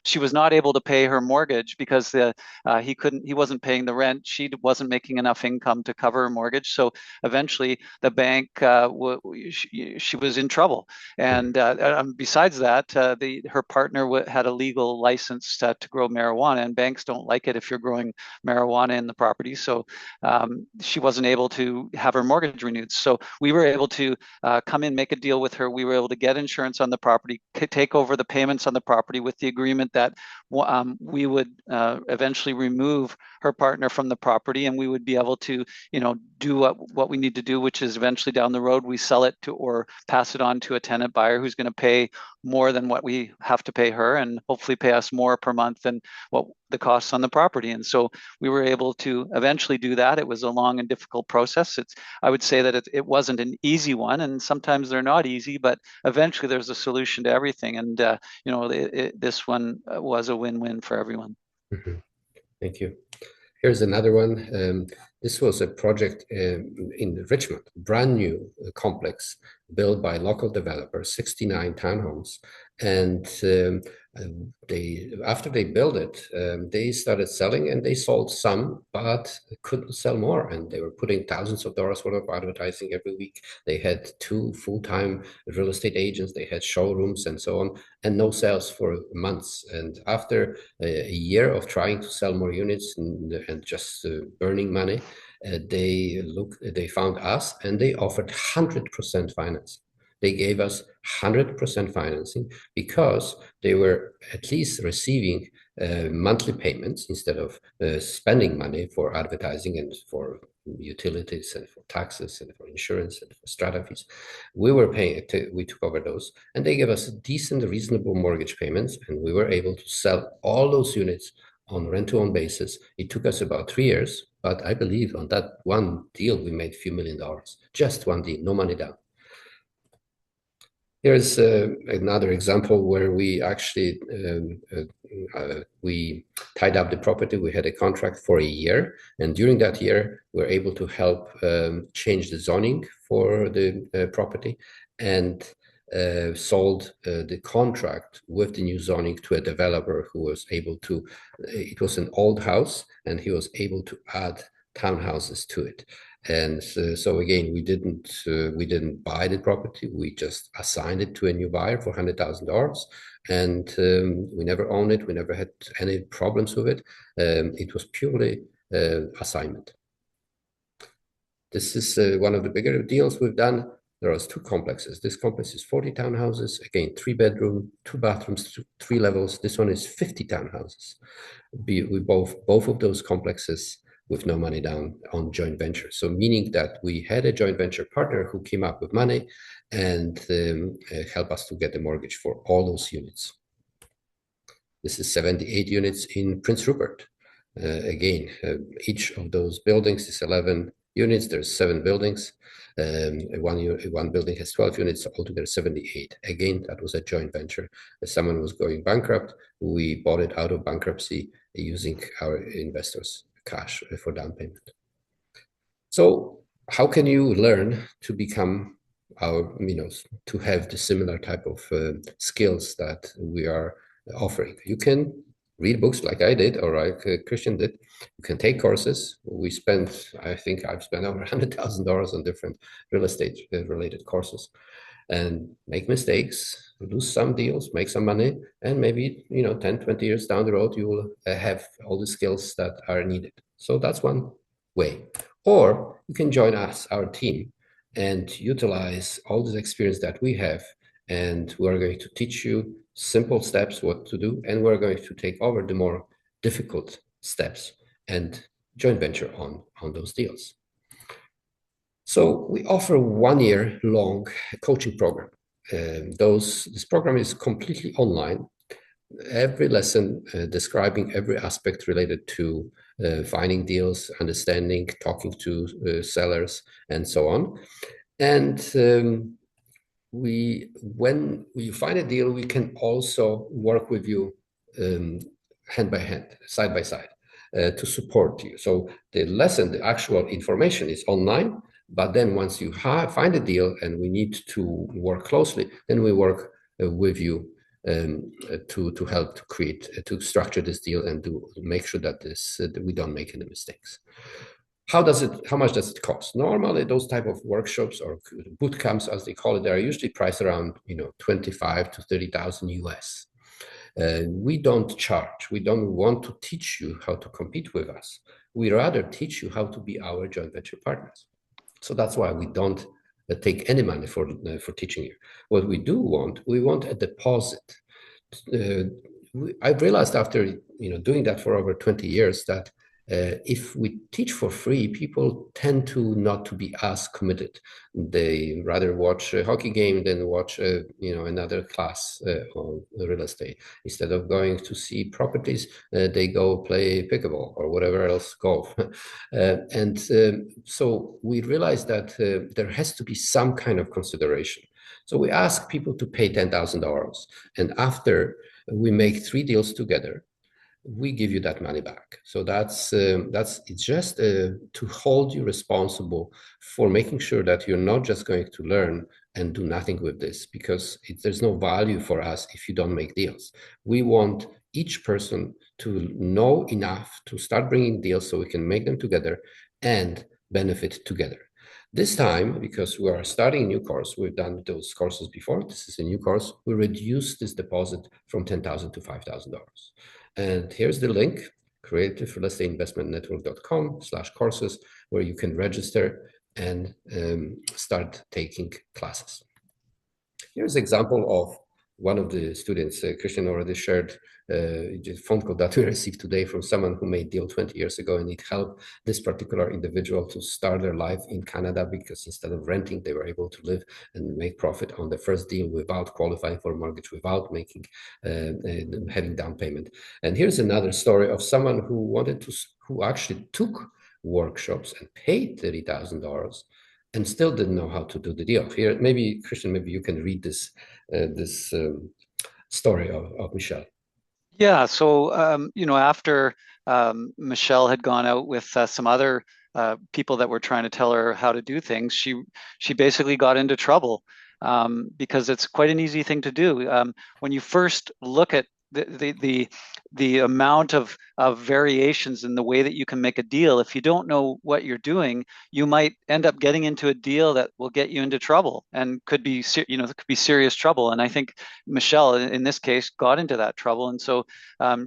she was not able to pay her mortgage because he wasn't paying the rent. She wasn't making enough income to cover her mortgage. So eventually the bank, she was in trouble. And besides that, her partner had a legal license to grow marijuana, and banks don't like it if you're growing marijuana in the property. So she wasn't able to have her mortgage renewed. So we were able to come in, make a deal with her. We were able to get insurance on the property, take over the payments on the property with the agreement that we would eventually remove her partner from the property, and we would be able to, do what we need to do, which is eventually down the road we sell it to or pass it on to a tenant buyer who's going to pay more than what we have to pay her, and hopefully pay us more per month than what the costs on the property. And so we were able to eventually do that. It was a long and difficult process. I would say that it wasn't an easy one, and sometimes they're not easy, but eventually there's a solution to everything. And this one was a win-win for everyone. Mm-hmm. Thank you. Here's another one. This was a project in Richmond, brand new complex built by local developers, 69 townhomes. And after they built it, they started selling, and they sold some, but couldn't sell more. And they were putting thousands of dollars worth of advertising every week. They had 2 full-time real estate agents. They had showrooms and so on, and no sales for months. And after a year of trying to sell more units and just burning money, they found us, and they offered 100% finance. They gave us 100% financing because they were at least receiving monthly payments instead of spending money for advertising and for utilities and for taxes and for insurance and for strata fees. We took over those, and they gave us decent, reasonable mortgage payments, and we were able to sell all those units on rent-to-own basis. It took us about 3 years, but I believe on that one deal, we made a few $1 million. Just one deal, no money down. Here's another example where we actually we tied up the property. We had a contract for a year, and during that year, we were able to help change the zoning for the property, and sold the contract with the new zoning to a developer who was able to, it was an old house, and he was able to add townhouses to it. And so again, we didn't buy the property. We just assigned it to a new buyer for $100,000, and we never owned it. We never had any problems with it. It was purely assignment. This is one of the bigger deals we've done. There are 2 complexes. This complex is 40 townhouses. Again, 3-bedroom, 2 bathrooms, 3 levels. This one is 50 townhouses. We both of those complexes with no money down on joint venture. So meaning that we had a joint venture partner who came up with money and helped us to get the mortgage for all those units. This is 78 units in Prince Rupert. Again, each of those buildings is 11 units. There's 7 buildings. One building has 12 units, so altogether 78. Again, that was a joint venture. Someone was going bankrupt. We bought it out of bankruptcy using our investors' cash for down payment. So how can you learn to become our, to have the similar type of skills that we are offering? You can read books like I did, or like Christian did. You can take courses. I think I've spent over $100,000 on different real estate related courses, and make mistakes, lose some deals, make some money, and maybe 10, 20 years down the road, you will have all the skills that are needed. So that's one way. Or you can join us, our team, and utilize all this experience that we have, and we're going to teach you simple steps what to do, and we're going to take over the more difficult steps and joint venture on those deals. So we offer 1-year long coaching program. This program is completely online. Every lesson describing every aspect related to finding deals, understanding, talking to sellers, and so on. And when you find a deal, we can also work with you hand by hand, side by side, to support you. So the lesson, the actual information is online, but then once you find a deal and we need to work closely, then we work with you to help to create, to structure this deal and to make sure that that we don't make any mistakes. How much does it cost? Normally, those type of workshops or boot camps, as they call it, they are usually priced around 25 to 30,000 US. We don't charge. We don't want to teach you how to compete with us. We rather teach you how to be our joint venture partners. So that's why we don't take any money for teaching you. What we want a deposit. I've realized after doing that for over 20 years that if we teach for free, people tend to not to be as committed. They rather watch a hockey game than watch another class on real estate. Instead of going to see properties, they go play pickleball or whatever else, golf. So we realized that there has to be some kind of consideration. So we ask people to pay $10,000, and after we make 3 deals together, we give you that money back. So it's just to hold you responsible for making sure that you're not just going to learn and do nothing with this, because there's no value for us if you don't make deals. We want each person to know enough to start bringing deals so we can make them together and benefit together. This time, because we are starting a new course, we've done those courses before, this is a new course, we reduce this deposit from $10,000 to $5,000. And here's the link, creativerealestateinvestmentnetwork.com/courses, where you can register and start taking classes. Here's an example of one of the students. Christian already shared a phone call that we received today from someone who made deal 20 years ago, and it helped this particular individual to start their life in Canada, because instead of renting, they were able to live and make profit on the first deal without qualifying for a mortgage, without making having down payment. And here's another story of someone who actually took workshops and paid $30,000 and still didn't know how to do the deal. Here, maybe Christian, maybe you can read this story of Michelle. Yeah. So after Michelle had gone out with some other people that were trying to tell her how to do things, she basically got into trouble, because it's quite an easy thing to do. When you first look at the amount of variations in the way that you can make a deal, if you don't know what you're doing, you might end up getting into a deal that will get you into trouble and could be serious trouble. And I think Michelle, in this case, got into that trouble. And so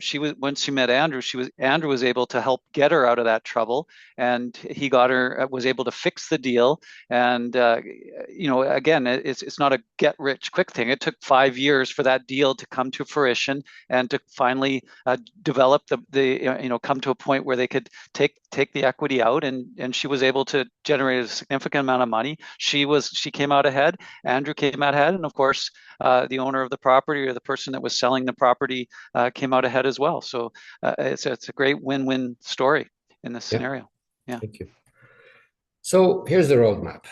she was, once she met Andrew, Andrew was able to help get her out of that trouble, and he was able to fix the deal. And again, it's not a get rich quick thing. It took 5 years for that deal to come to fruition and to finally develop come to a point where they could take the equity out, and she was able to generate a significant amount of money. She came out ahead. Andrew came out ahead, and of course, the owner of the property, or the person that was selling the property, came out ahead as well. So it's a great win-win story in this scenario. Yeah. Thank you. So here's the roadmap.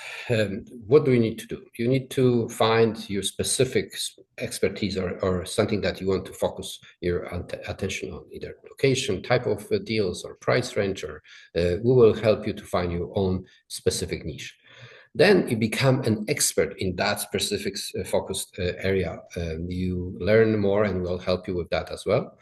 What do you need to do? You need to find your specific expertise or something that you want to focus your attention on, either location, type of deals, or price range, or we will help you to find your own specific niche. Then you become an expert in that specific focused area. You learn more, and we'll help you with that as well.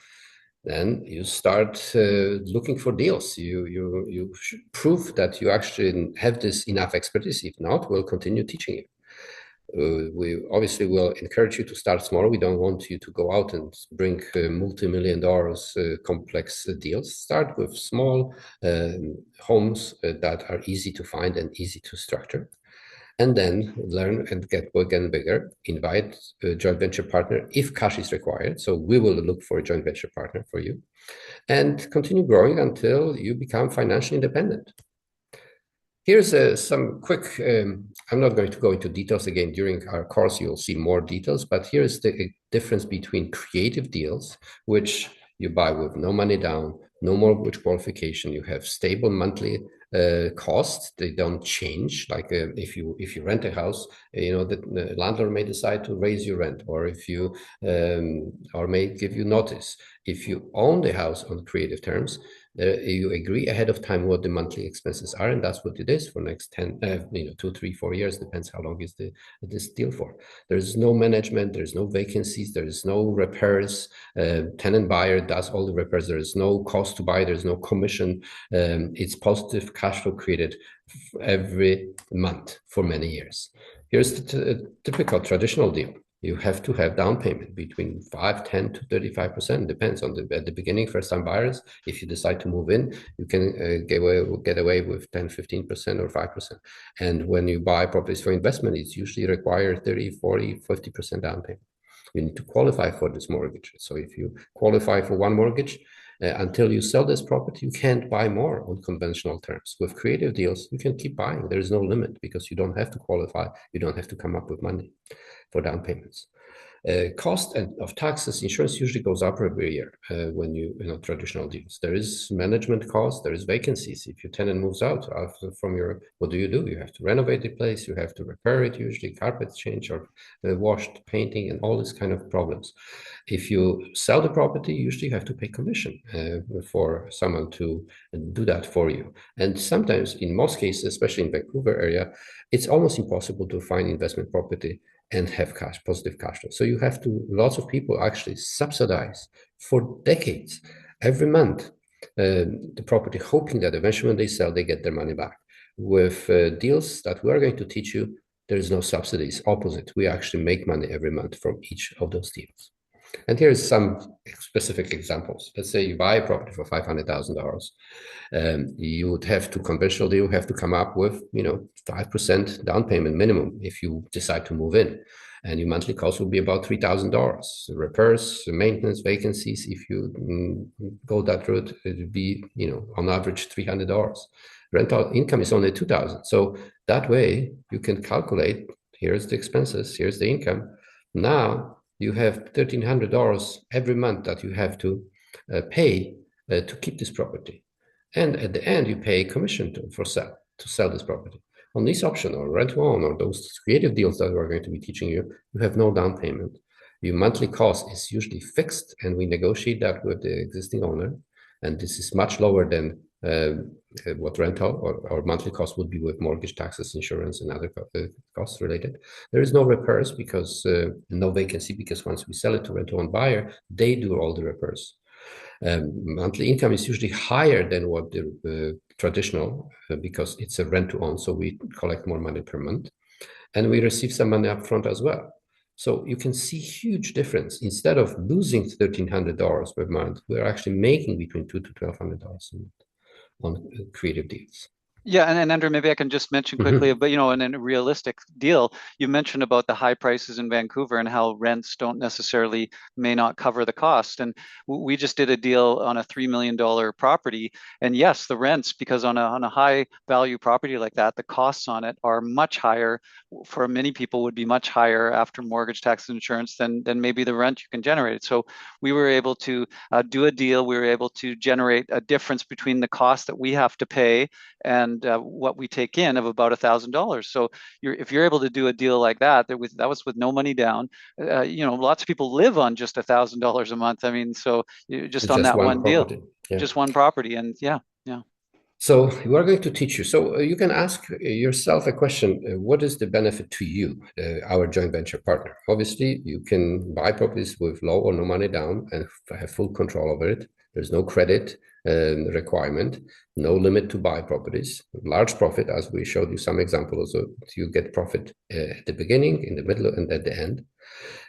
Then you start looking for deals. You prove that you actually have this enough expertise. If not, we'll continue teaching you. We obviously will encourage you to start small. We don't want you to go out and bring multi-million-dollar complex deals. Start with small homes that are easy to find and easy to structure. And then learn and get bigger. Invite a joint venture partner if cash is required. So we will look for a joint venture partner for you, and continue growing until you become financially independent. Here's some quick, I'm not going to go into details again. During our course, you'll see more details, but here's the difference between creative deals, which you buy with no money down, no mortgage qualification. You have stable monthly costs. They don't change. Like if you rent a house, the landlord may decide to raise your rent, or if you or may give you notice. If you own the house on creative terms, you agree ahead of time what the monthly expenses are, and that's what it is for next 2, 3, 4 years, depends how long is this deal for. There's no management, there's no vacancies, there's no repairs. Tenant buyer does all the repairs. There is no cost to buy, there's no commission. It's positive cash flow created every month for many years. Here's the typical traditional deal. You have to have down payment between 5, 10 to 35%. Depends on at the beginning, first-time buyers. If you decide to move in, you can get away with 10, 15% or 5%. And when you buy properties for investment, it's usually required 30, 40, 50% down payment. You need to qualify for this mortgage. So if you qualify for one mortgage, until you sell this property, you can't buy more on conventional terms. With creative deals, you can keep buying. There is no limit because you don't have to qualify. You don't have to come up with money for down payments. Cost of taxes, insurance usually goes up every year when traditional deals. There is management cost, there is vacancies. If your tenant moves out from what do? You have to renovate the place, you have to repair it, usually carpets change or washed, painting, and all these kind of problems. If you sell the property, usually you have to pay commission for someone to do that for you. And sometimes, in most cases, especially in Vancouver area, it's almost impossible to find investment property and have positive cash flow. So you have to, lots of people actually subsidize for decades, every month, the property, hoping that eventually when they sell, they get their money back. With deals that we are going to teach you, there is no subsidies. Opposite, we actually make money every month from each of those deals. And here's some specific examples. Let's say you buy a property for $500,000. You would have to, conventional deal, have to come up with 5% down payment minimum if you decide to move in, and your monthly cost will be about $3,000. Repairs, maintenance, vacancies. If you go that route, it would be on average $300. Rental income is only $2,000. So that way you can calculate. Here's the expenses. Here's the income. Now you have $1,300 every month that you have to pay to keep this property. And at the end, you pay commission to sell this property. On this option, or rent to own, or those creative deals that we're going to be teaching you, you have no down payment. Your monthly cost is usually fixed, and we negotiate that with the existing owner. And this is much lower than what rental or monthly cost would be with mortgage, taxes, insurance, and other costs related. There is no repairs because no vacancy, because once we sell it to rent-to-own buyer, they do all the repairs. Monthly income is usually higher than what the traditional because it's a rent-to-own, so we collect more money per month, and we receive some money upfront as well. So you can see huge difference. Instead of losing $1,300 per month, we're actually making between $200 to $1,200 a month on creative deals. Yeah, and Andrew, maybe I can just mention quickly, but in a realistic deal, you mentioned about the high prices in Vancouver and how rents may not cover the cost. And we just did a deal on a $3 million property, and yes, the rents, because on a high value property like that, the costs on it are much higher. For many people, would be much higher after mortgage, tax, and insurance than maybe the rent you can generate. So we were able to do a deal. We were able to generate a difference between the cost that we have to pay and what we take in of about $1,000. So if you're able to do a deal like that, that was with no money down, lots of people live on just $1,000 a month. I mean, so just on that one deal, just one property, and yeah. So we are going to teach you. So you can ask yourself a question: what is the benefit to you, our joint venture partner? Obviously, you can buy properties with low or no money down and have full control over it. There's no credit requirement, no limit to buy properties, large profit, as we showed you some examples. So you get profit at the beginning, in the middle, and at the end.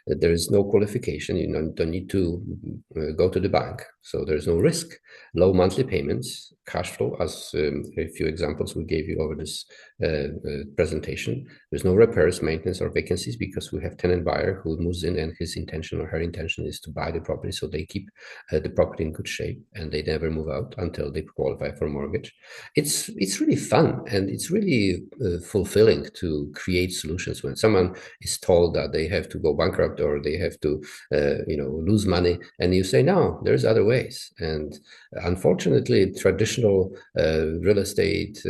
There is no qualification. You don't need to go to the bank. So there's no risk. Low monthly payments, cash flow, as a few examples we gave you over this presentation. There's no repairs, maintenance, or vacancies because we have tenant buyer who moves in and his intention or her intention is to buy the property. So they keep the property in good shape and they never move out until they qualify for mortgage. It's really fun and it's really fulfilling to create solutions when someone is told that they have to go bankrupt or they have to lose money, and you say no, there's other ways. And unfortunately, traditional real estate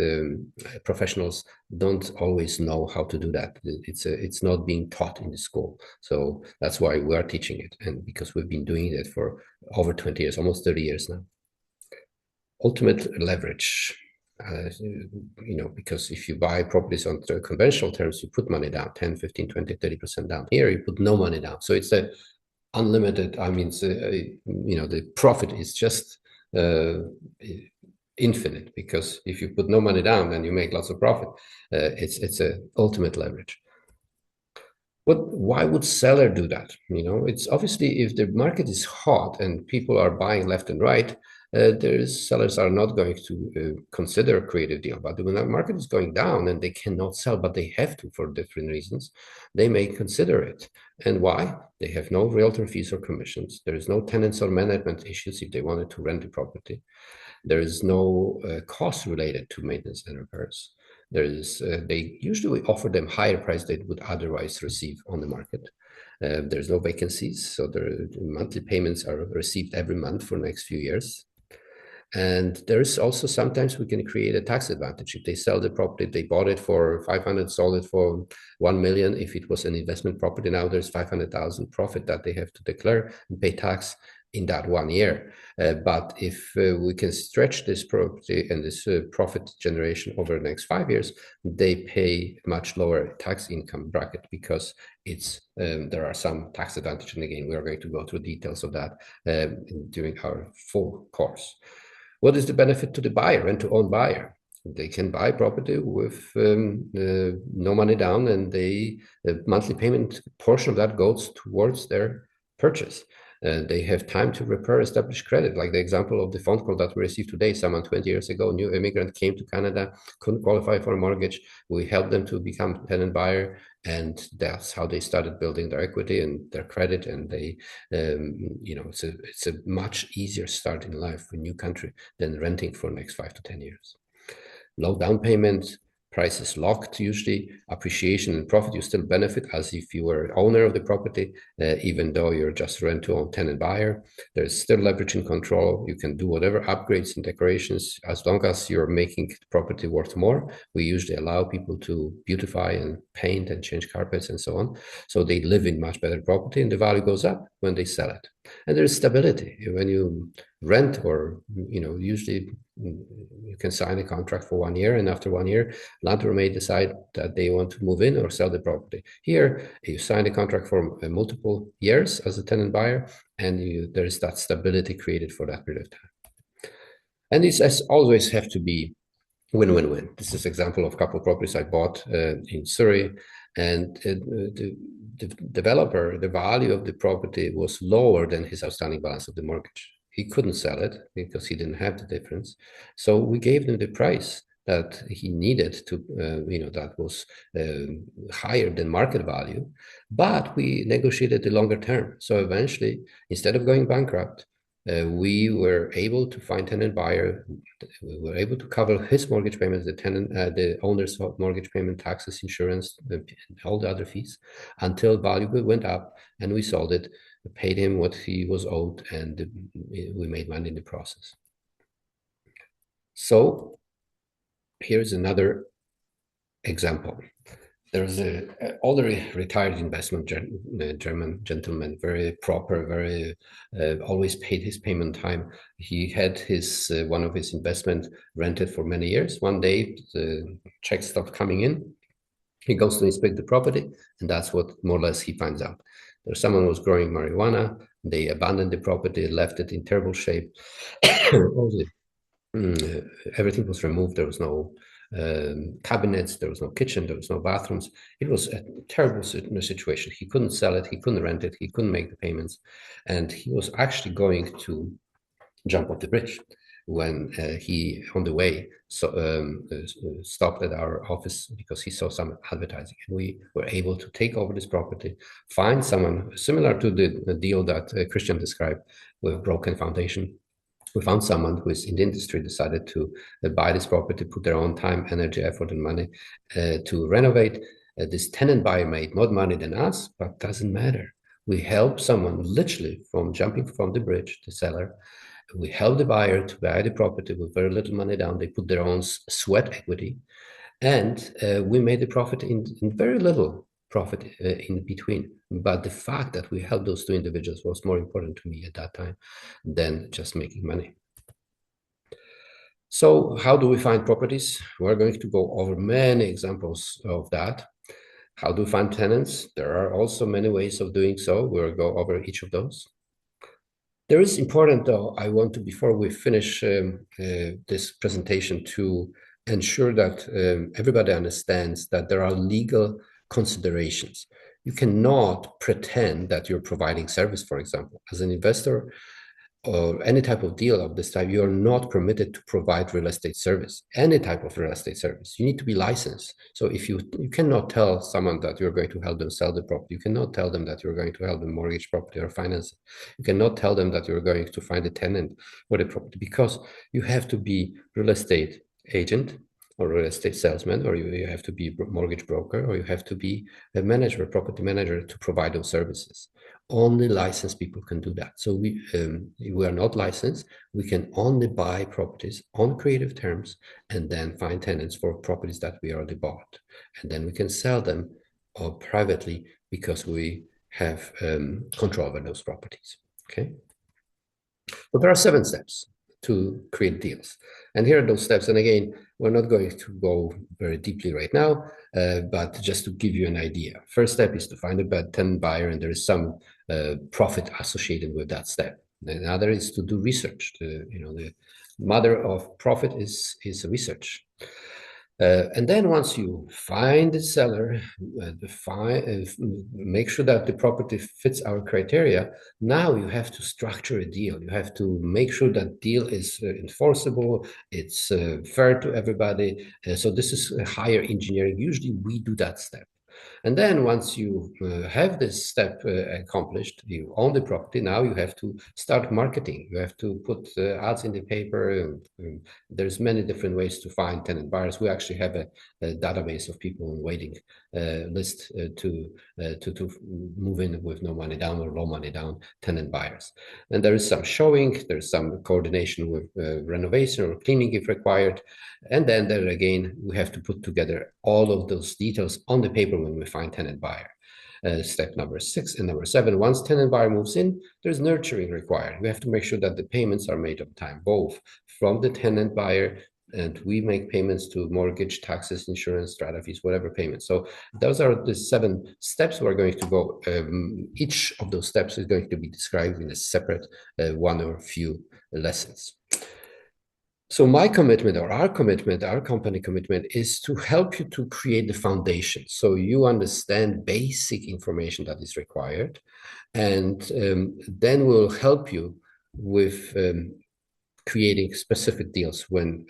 professionals don't always know how to do that. It's not being taught in the school, so that's why we are teaching it, and because we've been doing it for over 20 years, almost 30 years now. Ultimate leverage. Because if you buy properties on conventional terms, you put money down, 10, 15, 20, 30% down. Here, you put no money down. So it's a unlimited, the profit is just infinite, because if you put no money down and you make lots of profit, it's a ultimate leverage. Why would seller do that? It's obviously if the market is hot and people are buying left and right, sellers are not going to consider a creative deal. But when the market is going down and they cannot sell, but they have to for different reasons, they may consider it. And why? They have no realtor fees or commissions. There is no tenants or management issues if they wanted to rent the property. There is no cost related to maintenance and repairs. They usually offer them higher price they would otherwise receive on the market. There's no vacancies, so the monthly payments are received every month for the next few years. And there's also sometimes we can create a tax advantage. If they sell the property, they bought it for 500, sold it for 1 million. If it was an investment property, now there's 500,000 profit that they have to declare and pay tax in that 1 year. But if we can stretch this property and this profit generation over the next 5 years, they pay much lower tax income bracket because there are some tax advantage. And again, we are going to go through details of that during our full course. What is the benefit to the buyer, rent-to-own buyer? They can buy property with no money down, and the monthly payment portion of that goes towards their purchase. They have time to repair, establish credit, like the example of the phone call that we received today. Someone 20 years ago, new immigrant, came to Canada, couldn't qualify for a mortgage. We helped them to become tenant buyer, and that's how they started building their equity and their credit. And they, it's a much easier start in life for a new country than renting for the next 5 to 10 years. Low down payment, price is locked usually, appreciation and profit, you still benefit as if you were owner of the property, even though you're just rent-to-own tenant buyer. There's still leverage and control. You can do whatever upgrades and decorations as long as you're making the property worth more. We usually allow people to beautify and paint and change carpets and so on. So they live in much better property and the value goes up when they sell it. And there's stability. When you rent, or usually you can sign a contract for 1 year, and after 1 year, landlord may decide that they want to move in or sell the property. Here, you sign a contract for multiple years as a tenant buyer, and there is that stability created for that period of time. And this always have to be win-win-win. This is an example of a couple of properties I bought in Surrey, and the developer, the value of the property was lower than his outstanding balance of the mortgage. He couldn't sell it because he didn't have the difference. So we gave him the price that he needed to, that was higher than market value, but we negotiated the longer term. So eventually, instead of going bankrupt, we were able to find tenant buyer. We were able to cover his mortgage payments, the owner's mortgage payment, taxes, insurance, all the other fees, until value went up, and we sold it, paid him what he was owed, and we made money in the process. So here's another example. There's an already retired investment German gentleman, very proper, very always paid his payment time. He had his one of his investment rented for many years. One day, the checks stopped coming in. He goes to inspect the property, and that's what more or less he finds out. There's someone was growing marijuana. They abandoned the property, left it in terrible shape. Everything was removed. There was no cabinets, there was no kitchen, there was no bathrooms. It was a terrible situation. He couldn't sell it, he couldn't rent it, he couldn't make the payments, and he was actually going to jump off the bridge when he, on the way, stopped at our office because he saw some advertising. And we were able to take over this property, find someone similar to the deal that Christian described with broken foundation. We found someone who is in the industry, decided to buy this property, put their own time, energy, effort, and money to renovate. This tenant buyer made more money than us, but doesn't matter. We help someone literally from jumping from the bridge, the seller. We help the buyer to buy the property with very little money down. They put their own sweat equity, and we made a profit in very little profit in between. But the fact that we helped those two individuals was more important to me at that time than just making money. So how do we find properties? We're going to go over many examples of that. How do we find tenants? There are also many ways of doing so. We'll go over each of those. There is important, though, I want to, before we finish this presentation, to ensure that everybody understands that there are legal considerations. You cannot pretend that you're providing service, for example. As an investor or any type of deal of this type, you are not permitted to provide real estate service, any type of real estate service. You need to be licensed. So if you cannot tell someone that you're going to help them sell the property, you cannot tell them that you're going to help them mortgage property or finance it. You cannot tell them that you're going to find a tenant for the property, because you have to be real estate agent or real estate salesman, or you have to be mortgage broker, or you have to be a manager, property manager, to provide those services. Only licensed people can do that. So we are not licensed. We can only buy properties on creative terms and then find tenants for properties that we already bought. And then we can sell them privately because we have control over those properties. Okay. But there are 7 steps to create deals. And here are those steps. And again, we're not going to go very deeply right now, but just to give you an idea. First step is to find a tenant buyer, and there is some profit associated with that step. Another is to do research. The mother of profit is research. And then once you find the seller, make sure that the property fits our criteria, now you have to structure a deal. You have to make sure that deal is enforceable, it's fair to everybody. So this is higher engineering. Usually we do that step. And then once you have this step accomplished, you own the property, now you have to start marketing. You have to put ads in the paper. There's many different ways to find tenant buyers. We actually have a database of people in waiting list to move in with no money down or low money down tenant buyers. And there is some showing, there's some coordination with renovation or cleaning if required. And then there again, we have to put together all of those details on the paper when we find tenant buyer. Step number 6 and number 7, once tenant buyer moves in, there's nurturing required. We have to make sure that the payments are made on time, both from the tenant buyer, and we make payments to mortgage, taxes, insurance, strata fees, whatever payments. So those are the 7 steps we're going to go. Each of those steps is going to be described in a separate one or few lessons. So my commitment, or our commitment, our company commitment, is to help you to create the foundation so you understand basic information that is required, and then we'll help you with creating specific deals when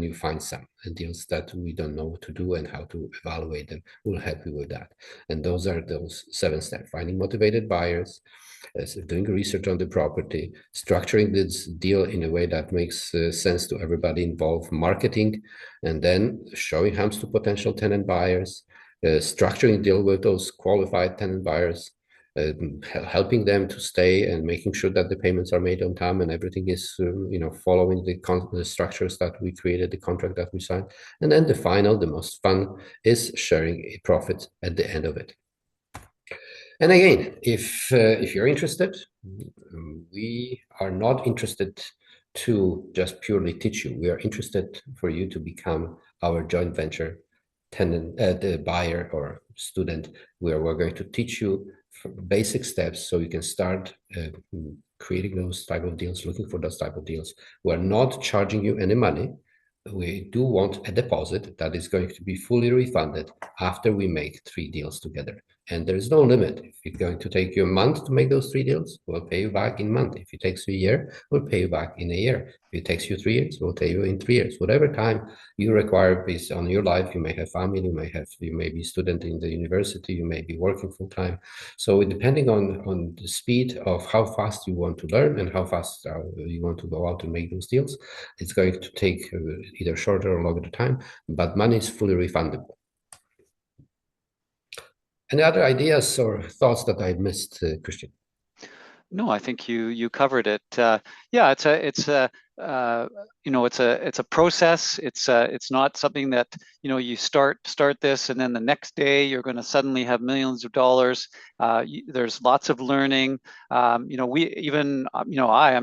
you find some deals that we don't know what to do and how to evaluate them. We'll help you with that. And those are those 7 steps: finding motivated buyers, doing research on the property, structuring this deal in a way that makes sense to everybody involved, marketing, and then showing hands to potential tenant buyers, structuring deal with those qualified tenant buyers, helping them to stay and making sure that the payments are made on time and everything is following the structures that we created, the contract that we signed. And then the most fun, is sharing a profit at the end of it. And again, if you're interested, we are not interested to just purely teach you. We are interested for you to become our joint venture tenant, the buyer or student, where we're going to teach you basic steps so you can start creating those type of deals, looking for those type of deals. We're not charging you any money. We do want a deposit that is going to be fully refunded after we make 3 deals together. And there is no limit. If it's going to take you a month to make those 3 deals, we'll pay you back in a month. If it takes you a year, we'll pay you back in a year. If it takes you 3 years, we'll pay you in 3 years. Whatever time you require based on your life. You may have family, you may be a student in the university, you may be working full time. So depending on the speed of how fast you want to learn and how fast you want to go out and make those deals, it's going to take either shorter or longer time, but money is fully refundable. Any other ideas or thoughts that I missed, Christian? No, I think you covered it. Yeah, it's a process. It's not something that you start this and then the next day you're going to suddenly have millions of dollars. There's lots of learning. I'm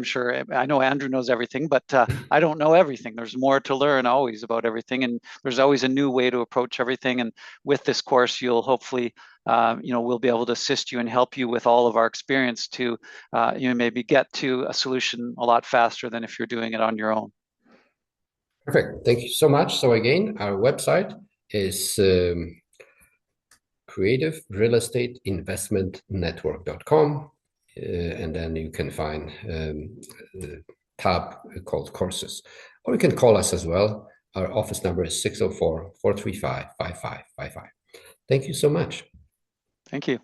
sure I know Andrew knows everything, but I don't know everything. There's more to learn always about everything, and there's always a new way to approach everything. And with this course, you'll hopefully we'll be able to assist you and help you with all of our experience to maybe get to a solution a lot faster than if you're doing it on your own. Perfect. Thank you so much. So again, our website is creativerealestateinvestmentnetwork.com, and then you can find the tab called courses, or you can call us as well. Our office number is 604-435-5555. Thank you so much. Thank you.